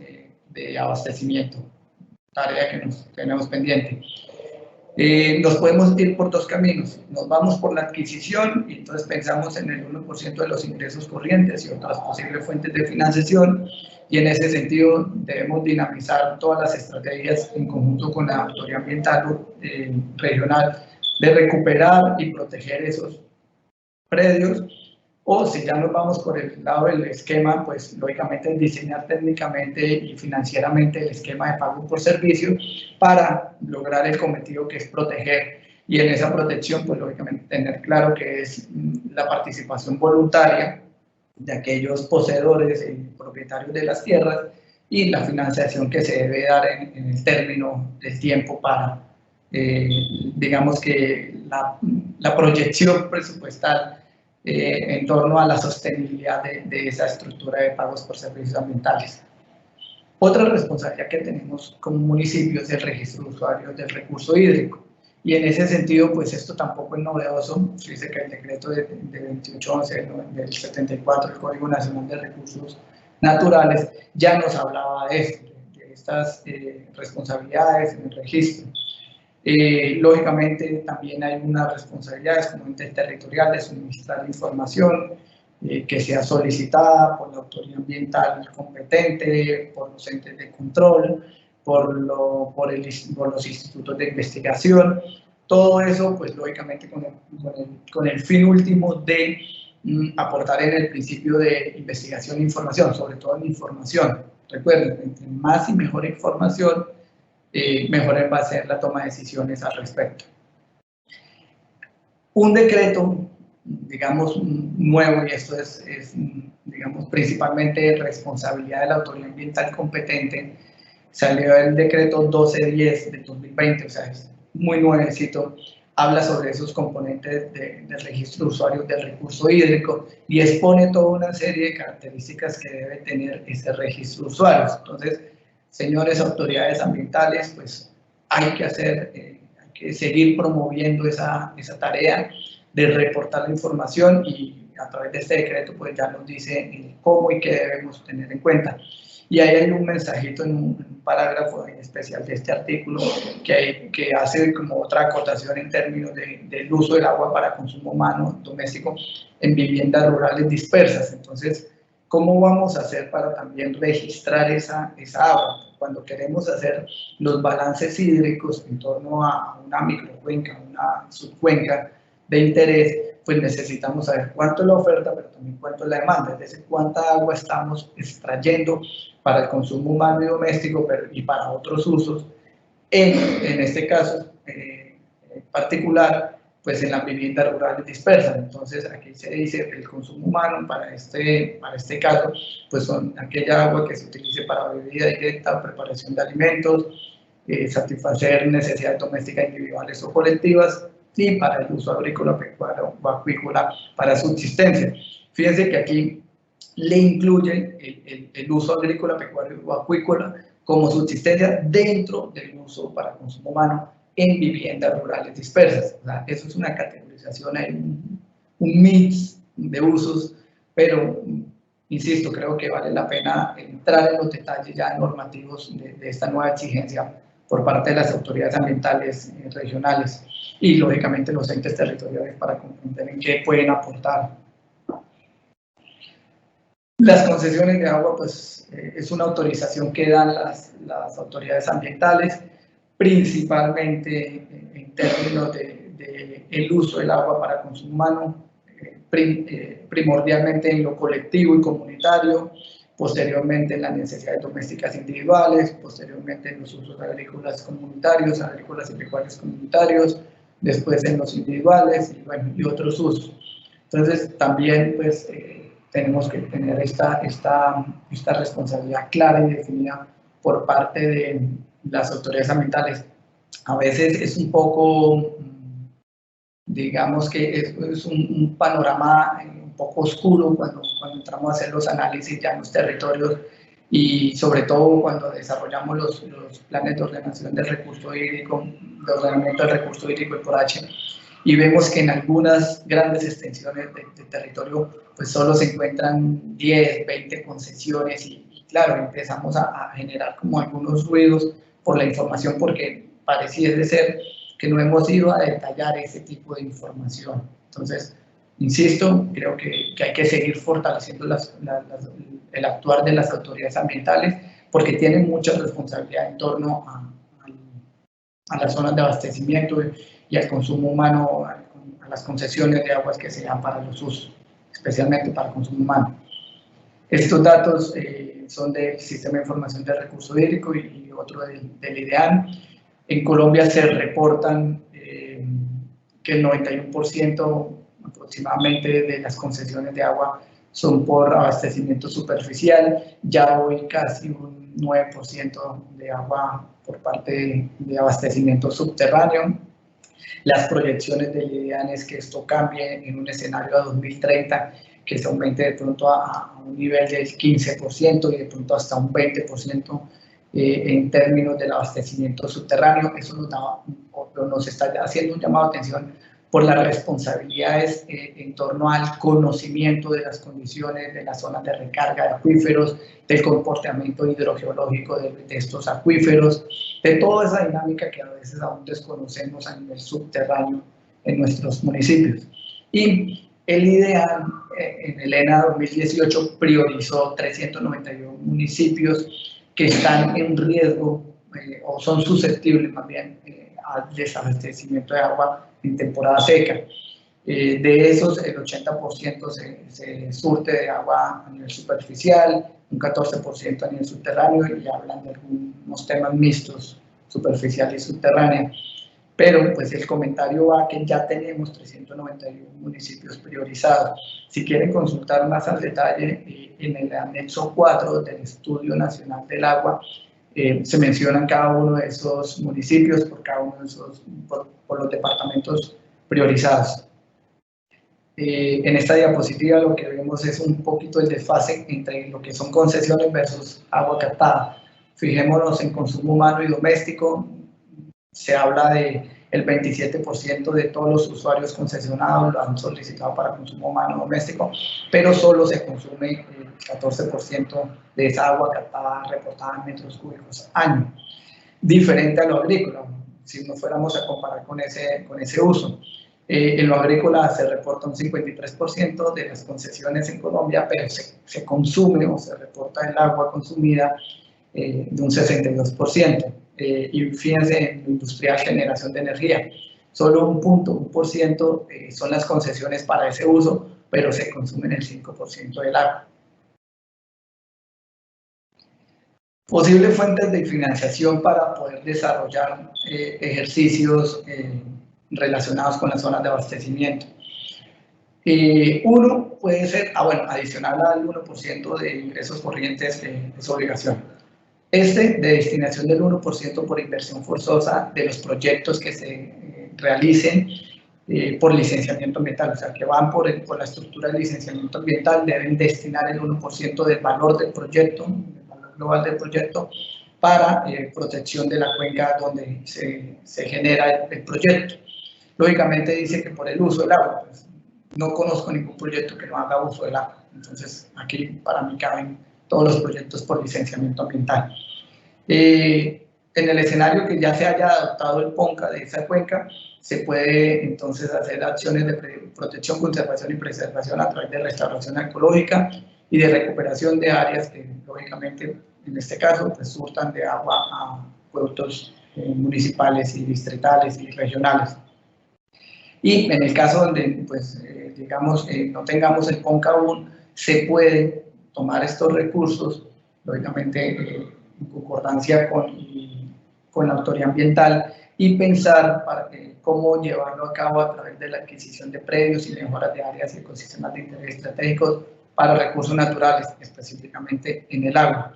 de abastecimiento, tarea que nos tenemos pendiente. Nos podemos ir por dos caminos. Nos vamos por la adquisición y entonces pensamos en el 1% de los ingresos corrientes y otras posibles fuentes de financiación, y en ese sentido debemos dinamizar todas las estrategias en conjunto con la autoridad ambiental regional de recuperar y proteger esos predios O si ya nos vamos por el lado del esquema, pues lógicamente diseñar técnicamente y financieramente el esquema de pago por servicio para lograr el cometido que es proteger. Y en esa protección, pues lógicamente tener claro que es la participación voluntaria de aquellos poseedores y propietarios de las tierras y la financiación que se debe dar en el término del tiempo para, digamos que la proyección presupuestal en torno a la sostenibilidad de esa estructura de pagos por servicios ambientales. Otra responsabilidad que tenemos como municipio es el registro de usuarios del recurso hídrico. Y en ese sentido, pues esto tampoco es novedoso. Dice que el decreto de 2811 del 74, el Código Nacional de Recursos Naturales, ya nos hablaba de esto, de estas responsabilidades en el registro. Lógicamente, también hay unas responsabilidades como ente territorial de suministrar información que sea solicitada por la autoridad ambiental competente, por los entes de control, por los institutos de investigación. Todo eso, pues lógicamente con el fin último de aportar en el principio de investigación e información, sobre todo en información. Recuerden, entre más y mejor información, mejor va a ser la toma de decisiones al respecto. Un decreto, digamos, nuevo, y esto es digamos, principalmente responsabilidad de la autoridad ambiental competente, salió el decreto 1210 de 2020, o sea, es muy nuevecito, habla sobre esos componentes del registro de usuarios del recurso hídrico y expone toda una serie de características que debe tener ese registro de usuarios. Entonces, señores autoridades ambientales, pues hay que hacer, hay que seguir promoviendo esa tarea de reportar la información y a través de este decreto pues ya nos dice cómo y qué debemos tener en cuenta. Y ahí hay un mensajito en un parágrafo en especial de este artículo que hace como otra acotación en términos del uso del agua para consumo humano doméstico en viviendas rurales dispersas. Entonces, ¿cómo vamos a hacer para también registrar esa agua? Cuando queremos hacer los balances hídricos en torno a una microcuenca, una subcuenca de interés, pues necesitamos saber cuánto es la oferta, pero también cuánto es la demanda, es decir, cuánta agua estamos extrayendo para el consumo humano y doméstico y para otros usos, en este caso en particular, pues en las viviendas rurales dispersas. Entonces aquí se dice el consumo humano para este caso, pues son aquella agua que se utilice para bebida directa, preparación de alimentos, satisfacer necesidades domésticas individuales o colectivas, y para el uso agrícola, pecuario o acuícola para subsistencia. Fíjense que aquí le incluye el uso agrícola, pecuario o acuícola como subsistencia dentro del uso para consumo humano en viviendas rurales dispersas. O sea, eso es una categorización, hay un mix de usos, pero insisto, creo que vale la pena entrar en los detalles ya normativos de esta nueva exigencia por parte de las autoridades ambientales regionales y lógicamente los entes territoriales para comprender en qué pueden aportar. Las concesiones de agua, pues es una autorización que dan las autoridades ambientales, principalmente en términos de el uso del agua para consumo humano, primordialmente en lo colectivo y comunitario, posteriormente en las necesidades domésticas individuales, posteriormente en los usos agrícolas comunitarios, agrícolas y pecuarios comunitarios, después en los individuales y, bueno, y otros usos. Entonces, también pues, tenemos que tener esta responsabilidad clara y definida por parte de las autoridades ambientales. A veces es un poco, digamos que es un panorama un poco oscuro cuando entramos a hacer los análisis ya en los territorios y sobre todo cuando desarrollamos los planes de ordenación del recurso hídrico, de ordenamiento del recurso hídrico y por H, y vemos que en algunas grandes extensiones de territorio pues solo se encuentran 10, 20 concesiones y claro, empezamos a generar como algunos ruidos por la información porque pareciera ser que no hemos ido a detallar ese tipo de información. Entonces, insisto, creo que hay que seguir fortaleciendo el actuar de las autoridades ambientales porque tienen mucha responsabilidad en torno a las zonas de abastecimiento y al consumo humano, a las concesiones de aguas que se dan para los usos. especialmente para consumo humano. Estos datos son del Sistema de Información del Recurso Hídrico y otro del IDEAN. En Colombia se reportan que el 91% aproximadamente de las concesiones de agua son por abastecimiento superficial. Ya hoy casi un 9% de agua por parte de abastecimiento subterráneo. Las proyecciones del IDEAN es que esto cambie en un escenario a 2030, que se aumente de pronto a un nivel del 15% y de pronto hasta un 20% en términos del abastecimiento subterráneo. Eso nos está haciendo un llamado de atención por las responsabilidades en torno al conocimiento de las condiciones de las zonas de recarga de acuíferos, del comportamiento hidrogeológico de estos acuíferos, de toda esa dinámica que a veces aún desconocemos a nivel subterráneo en nuestros municipios. Y el IDEAN en el ENA 2018 priorizó 391 municipios que están en riesgo o son susceptibles más bien al desabastecimiento de agua en temporada seca. De esos, el 80% se surte de agua a nivel superficial, un 14% a nivel subterráneo, y hablan de algunos temas mixtos, superficial y subterránea. Pero pues el comentario va que ya tenemos 391 municipios priorizados. Si quieren consultar más al detalle, en el anexo 4 del Estudio Nacional del Agua, se mencionan cada uno de esos municipios por cada uno de esos, por los departamentos priorizados. En esta diapositiva lo que vemos es un poquito el desfase entre lo que son concesiones versus agua captada. Fijémonos en consumo humano y doméstico. Se habla de el 27% de todos los usuarios concesionados lo han solicitado para consumo humano doméstico, pero solo se consume el 14% de esa agua captada reportada en metros cúbicos año. Diferente a lo agrícola, si nos fuéramos a comparar con ese uso. En lo agrícola se reporta un 53% de las concesiones en Colombia, pero se consume o se reporta el agua consumida de un 62%. Y fíjense en industrial generación de energía, solo un 1% son las concesiones para ese uso, pero se consumen el 5% del agua. Posibles fuentes de financiación para poder desarrollar ejercicios relacionados con las zonas de abastecimiento. Uno puede ser, adicional al 1% de ingresos corrientes es obligación. De destinación del 1% por inversión forzosa de los proyectos que se realicen por licenciamiento ambiental, o sea, que van por la estructura de licenciamiento ambiental, deben destinar el 1% del valor del proyecto, del valor global del proyecto, para protección de la cuenca donde se genera el proyecto. Lógicamente dice que por el uso del agua, pues, no conozco ningún proyecto que no haga uso del agua, entonces aquí para mí caben todos los proyectos por licenciamiento ambiental. En el escenario que ya se haya adoptado el PONCA de esa cuenca, se puede entonces hacer acciones de protección, conservación y preservación a través de restauración ecológica y de recuperación de áreas que, lógicamente, en este caso, pues, surtan de agua a acueductos municipales y distritales y regionales. Y en el caso donde, pues, digamos, no tengamos el PONCA aún, se puede tomar estos recursos, lógicamente, en concordancia con la autoridad ambiental, y pensar cómo llevarlo a cabo a través de la adquisición de predios y mejoras de áreas y ecosistemas de interés estratégicos para recursos naturales, específicamente en el agua.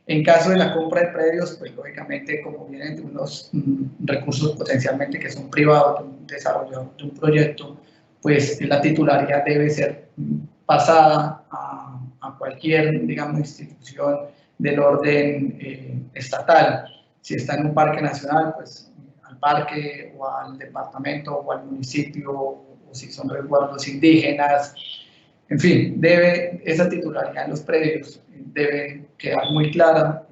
En caso de la compra de predios, pues lógicamente, como vienen de unos recursos potencialmente que son privados, de un desarrollador de un proyecto, pues la titularidad debe ser pasada a cualquier, digamos, institución del orden estatal. Si está en un parque nacional, pues al parque o al departamento o al municipio, o si son resguardos indígenas. En fin, esa titularidad en los predios debe quedar muy clara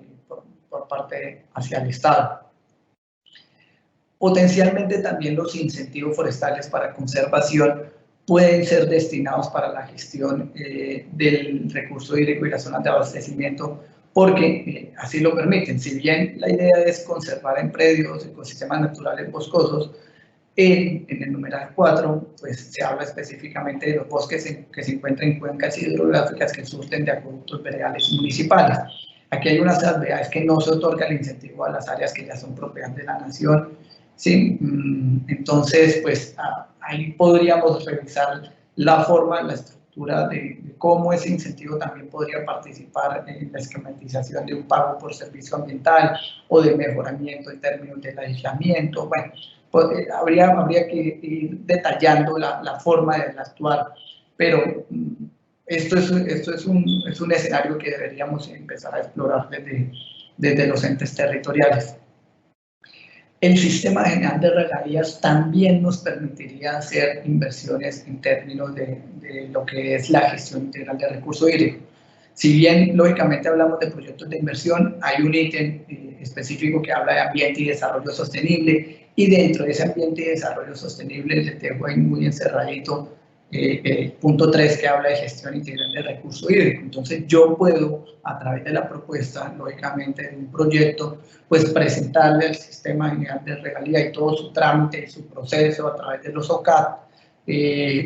por parte hacia el Estado. Potencialmente también los incentivos forestales para conservación pueden ser destinados para la gestión del recurso hídrico y las zonas de abastecimiento, porque así lo permiten. Si bien la idea es conservar en predios ecosistemas naturales boscosos, En el numeral 4, pues se habla específicamente de los bosques que se encuentran en cuencas hidrográficas que surten de acueductos veredales municipales. Aquí hay unas salvedades que no se otorga el incentivo a las áreas que ya son propiedad de la nación, ¿sí? Entonces, pues ahí podríamos revisar la forma, la estructura de cómo ese incentivo también podría participar en la esquematización de un pago por servicio ambiental o de mejoramiento en términos del aislamiento. Bueno, pues, habría que ir detallando la forma de actuar, pero esto es un escenario que deberíamos empezar a explorar desde los entes territoriales. El sistema general de regalías también nos permitiría hacer inversiones en términos de lo que es la gestión integral de recursos hídricos. Si bien, lógicamente, hablamos de proyectos de inversión, hay un ítem específico que habla de ambiente y desarrollo sostenible, y dentro de ese ambiente y desarrollo sostenible les dejo ahí muy encerradito el punto 3, que habla de gestión integral de recursos hídricos. Entonces, yo puedo, a través de la propuesta, lógicamente, de un proyecto, pues presentarle al sistema general de regalía y todo su trámite y su proceso a través de los OCAT,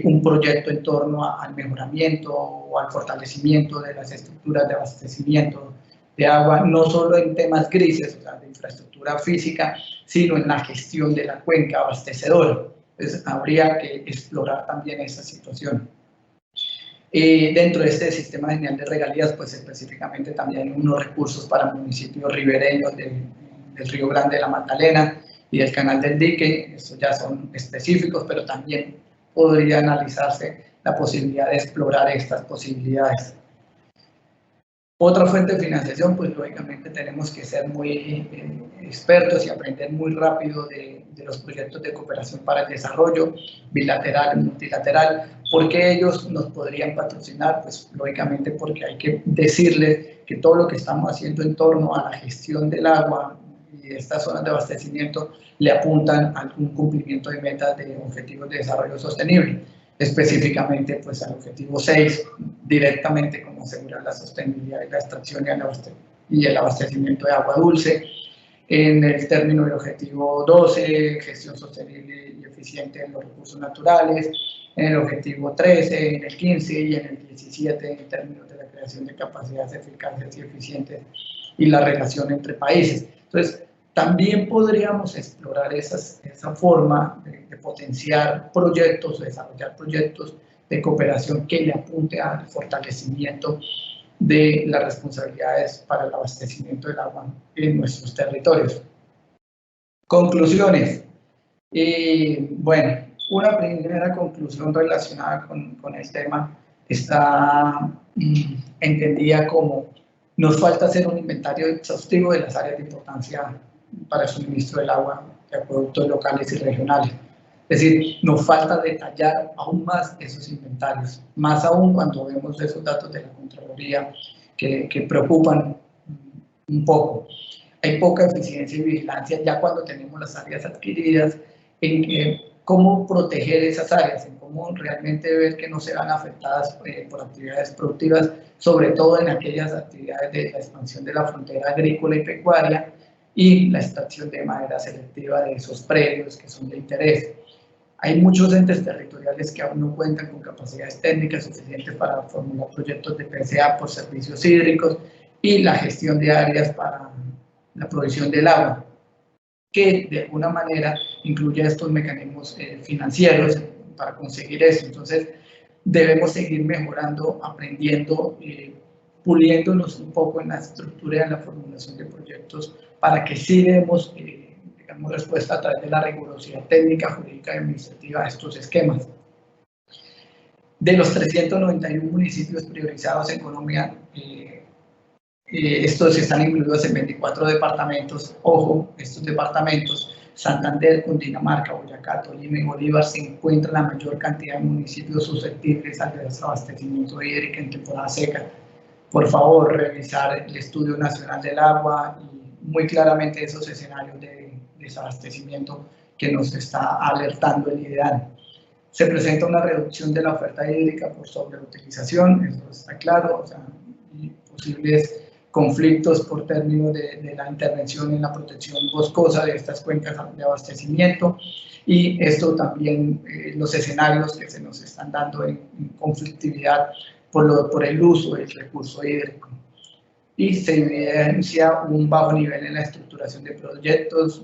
un proyecto en torno al mejoramiento o al fortalecimiento de las estructuras de abastecimiento de agua, no solo en temas grises, o sea, de infraestructura física, sino en la gestión de la cuenca abastecedora. Entonces, habría que explorar también esa situación. Dentro de este sistema general de regalías, pues específicamente también hay unos recursos para municipios ribereños del Río Grande de la Magdalena y del Canal del Dique. Estos ya son específicos, pero también podría analizarse la posibilidad de explorar estas posibilidades. Otra fuente de financiación, pues lógicamente tenemos que ser muy expertos y aprender muy rápido de los proyectos de cooperación para el desarrollo, bilateral y multilateral. ¿Por qué ellos nos podrían patrocinar? Pues lógicamente porque hay que decirles que todo lo que estamos haciendo en torno a la gestión del agua y estas zonas de abastecimiento le apuntan a un cumplimiento de metas de objetivos de desarrollo sostenible, específicamente pues al objetivo 6, directamente como asegurar la sostenibilidad de la extracción y el abastecimiento de agua dulce. En el término del objetivo 12, gestión sostenible y eficiente de los recursos naturales. En el objetivo 13, en el 15 y en el 17, en términos de la creación de capacidades eficaces y eficientes y la relación entre países. Entonces, también podríamos explorar esa forma de potenciar proyectos, de desarrollar proyectos de cooperación que le apunte al fortalecimiento de las responsabilidades para el abastecimiento del agua en nuestros territorios. Conclusiones. Bueno, una primera conclusión relacionada con el tema está entendida como: nos falta hacer un inventario exhaustivo de las áreas de importancia para el suministro del agua de acueductos locales y regionales. Es decir, nos falta detallar aún más esos inventarios, más aún cuando vemos esos datos de la Contraloría que preocupan un poco. Hay poca eficiencia y vigilancia ya cuando tenemos las áreas adquiridas, en cómo proteger esas áreas, en cómo realmente ver que no se van afectadas por actividades productivas, sobre todo en aquellas actividades de la expansión de la frontera agrícola y pecuaria y la extracción de manera selectiva de esos predios que son de interés. Hay muchos entes territoriales que aún no cuentan con capacidades técnicas suficientes para formular proyectos de PCA por servicios hídricos y la gestión de áreas para la provisión del agua, que de alguna manera incluye estos mecanismos financieros para conseguir eso. Entonces, debemos seguir mejorando, aprendiendo, puliéndonos un poco en la estructura y en la formulación de proyectos para que sí demos respuesta a través de la rigurosidad técnica, jurídica y administrativa a estos esquemas. De los 391 municipios priorizados en Colombia, estos están incluidos en 24 departamentos. Ojo, estos departamentos, Santander, Cundinamarca, Boyacá, Tolima y Bolívar, se encuentran la mayor cantidad de municipios susceptibles al desabastecimiento hídrico en temporada seca. Por favor, revisar el Estudio Nacional del Agua y muy claramente esos escenarios de desabastecimiento que nos está alertando el IDEAN. Se presenta una reducción de la oferta hídrica por sobreutilización, eso está claro, o sea, y posibles conflictos por términos de la intervención en la protección boscosa de estas cuencas de abastecimiento, y esto también los escenarios que se nos están dando en conflictividad por el uso del recurso hídrico. Y se evidencia un bajo nivel en la estructuración de proyectos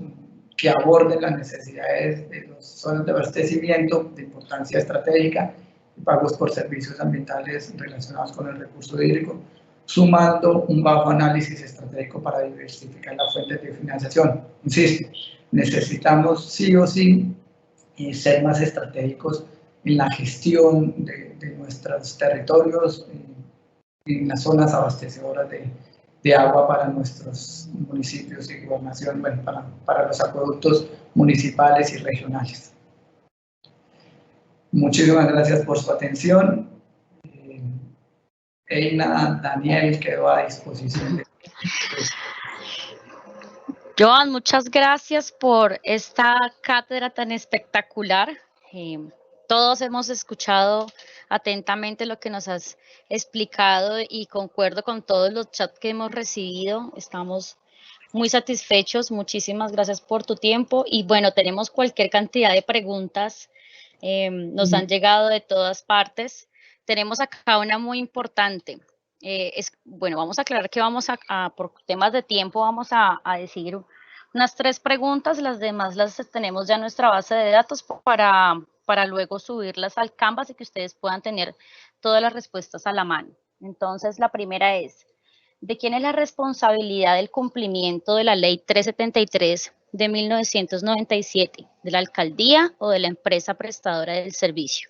que aborden las necesidades de las zonas de abastecimiento de importancia estratégica y pagos por servicios ambientales relacionados con el recurso hídrico, sumando un bajo análisis estratégico para diversificar las fuentes de financiación. Insisto, necesitamos sí o sí ser más estratégicos en la gestión de nuestros territorios, en las zonas abastecedoras de agua para nuestros municipios y gobernación, bueno, para los acueductos municipales y regionales. Muchísimas gracias por su atención. Eina, Daniel, quedó a disposición. Joan, muchas gracias por esta cátedra tan espectacular. Todos hemos escuchado atentamente lo que nos has explicado y concuerdo con todos los chats que hemos recibido. Estamos muy satisfechos. Muchísimas gracias por tu tiempo. Y bueno, tenemos cualquier cantidad de preguntas. Nos han llegado de todas partes. Tenemos acá una muy importante. Bueno, vamos a aclarar que por temas de tiempo vamos a decir unas 3 preguntas. Las demás las tenemos ya en nuestra base de datos para luego subirlas al Canvas y que ustedes puedan tener todas las respuestas a la mano. Entonces, la primera es, ¿de quién es la responsabilidad del cumplimiento de la Ley 373 de 1997? ¿De la alcaldía o de la empresa prestadora del servicio?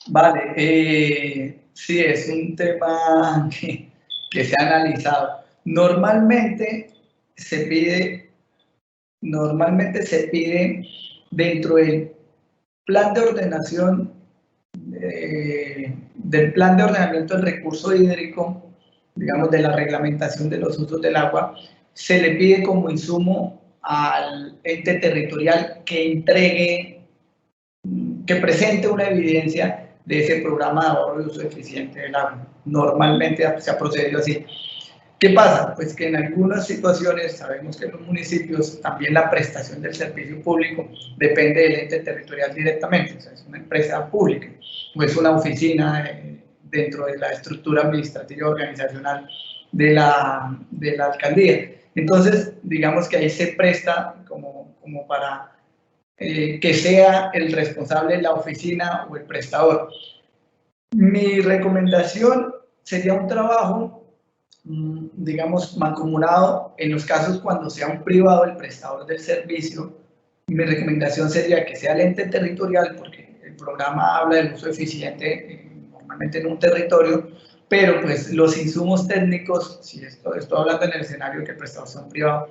Vale, sí, es un tema que se ha analizado. Normalmente se pide dentro del plan de ordenación, del plan de ordenamiento del recurso hídrico, digamos, de la reglamentación de los usos del agua, se le pide como insumo al ente territorial que presente una evidencia de ese programa de ahorro y uso eficiente del agua. Normalmente se ha procedido así. ¿Qué pasa? Pues que en algunas situaciones sabemos que en los municipios también la prestación del servicio público depende del ente territorial directamente, o sea, es una empresa pública o es una oficina dentro de la estructura administrativa organizacional de la alcaldía. Entonces, digamos que ahí se presta como para que sea el responsable la oficina o el prestador. Mi recomendación sería un trabajo, digamos, mancomunado en los casos cuando sea un privado el prestador del servicio. Mi recomendación sería que sea el ente territorial, porque el programa habla del uso eficiente normalmente en un territorio, pero pues los insumos técnicos, si estoy hablando en el escenario que el prestador sea un privado,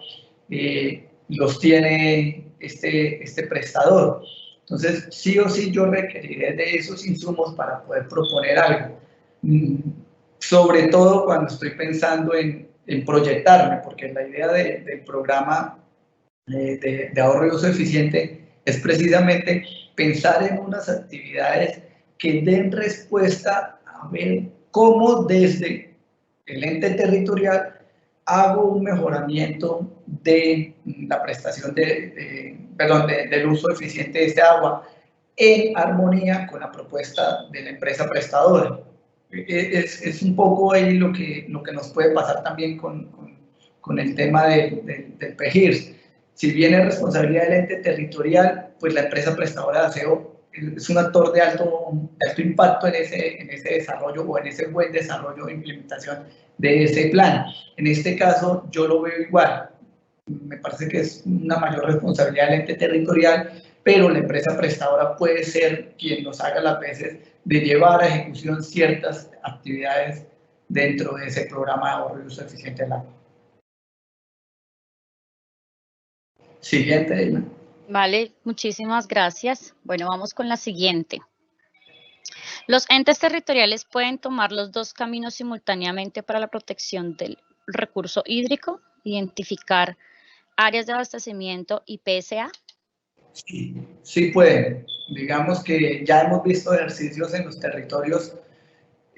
los tiene este prestador. Entonces, sí o sí yo requeriré de esos insumos para poder proponer algo. Sobre todo cuando estoy pensando en proyectarme, porque la idea del programa de ahorro y uso eficiente es precisamente pensar en unas actividades que den respuesta a ver cómo desde el ente territorial hago un mejoramiento de la prestación del uso eficiente de este agua en armonía con la propuesta de la empresa prestadora. Es un poco ahí lo que nos puede pasar también con el tema del PGIRS. Si bien es responsabilidad del ente territorial, pues la empresa prestadora de aseo es un actor de alto impacto en ese desarrollo o en ese buen desarrollo e implementación de ese plan. En este caso yo lo veo igual. Me parece que es una mayor responsabilidad del ente territorial, pero la empresa prestadora puede ser quien nos haga las veces de llevar a ejecución ciertas actividades dentro de ese programa de ahorro y uso eficiente del agua. Siguiente, Elena. Vale, muchísimas gracias. Bueno, vamos con la siguiente. Los entes territoriales pueden tomar los 2 caminos simultáneamente para la protección del recurso hídrico, identificar áreas de abastecimiento y PSA. Sí pueden. Digamos que ya hemos visto ejercicios en los territorios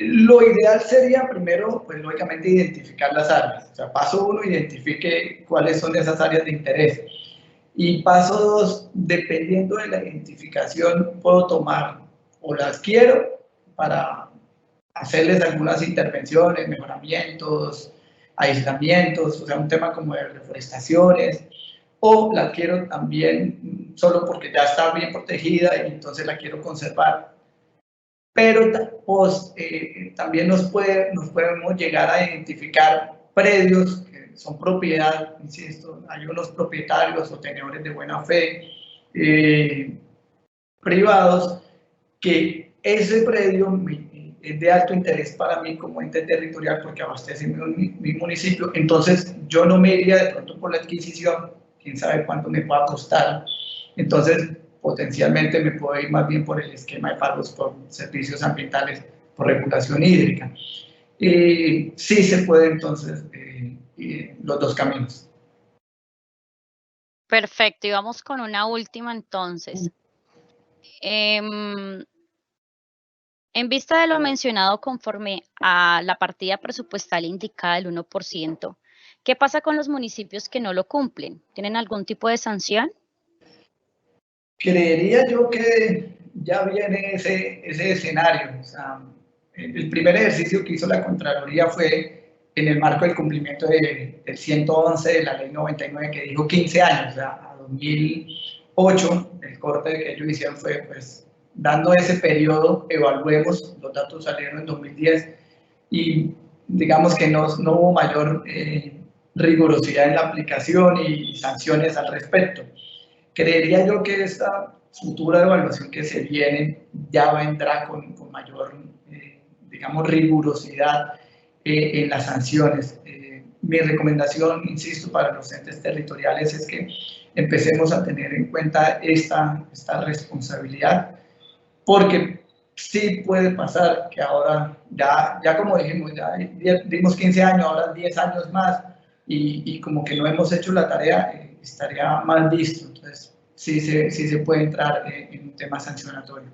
Lo ideal sería primero, pues lógicamente, identificar las áreas. O sea, paso 1, identifique cuáles son esas áreas de interés. Y paso 2, dependiendo de la identificación, puedo tomar o las quiero para hacerles algunas intervenciones, mejoramientos, aislamientos, o sea, un tema como de reforestaciones, o la quiero también solo porque ya está bien protegida y entonces la quiero conservar. Pero también nos podemos llegar a identificar predios que son propiedad, insisto, hay unos propietarios o tenedores de buena fe privados que ese predio es de alto interés para mí como ente territorial porque abastece mi municipio, entonces yo no me iría de pronto por la adquisición, quién sabe cuánto me pueda costar, entonces potencialmente me puedo ir más bien por el esquema de pagos por servicios ambientales, por regulación hídrica. Sí se puede entonces los dos caminos. Perfecto, y vamos con una última entonces. En vista de lo mencionado conforme a la partida presupuestal indicada del 1%, ¿qué pasa con los municipios que no lo cumplen? ¿Tienen algún tipo de sanción? Creería yo que ya viene ese escenario. O sea, el primer ejercicio que hizo la Contraloría fue en el marco del cumplimiento del 111 de la Ley 99, que dijo 15 años, o sea, a 2008, el corte que ellos hicieron fue, pues, dando ese periodo, evaluemos, los datos salieron en 2010 y digamos que no hubo mayor rigurosidad en la aplicación y sanciones al respecto. Creería yo que esta futura evaluación que se viene ya vendrá con mayor, digamos, rigurosidad en las sanciones. Mi recomendación, insisto, para los entes territoriales es que empecemos a tener en cuenta esta responsabilidad, porque sí puede pasar que ahora, ya como dijimos, ya dimos 15 años, ahora 10 años más, y como que no hemos hecho la tarea, estaría mal visto. Entonces, sí se puede entrar en un tema sancionatorio.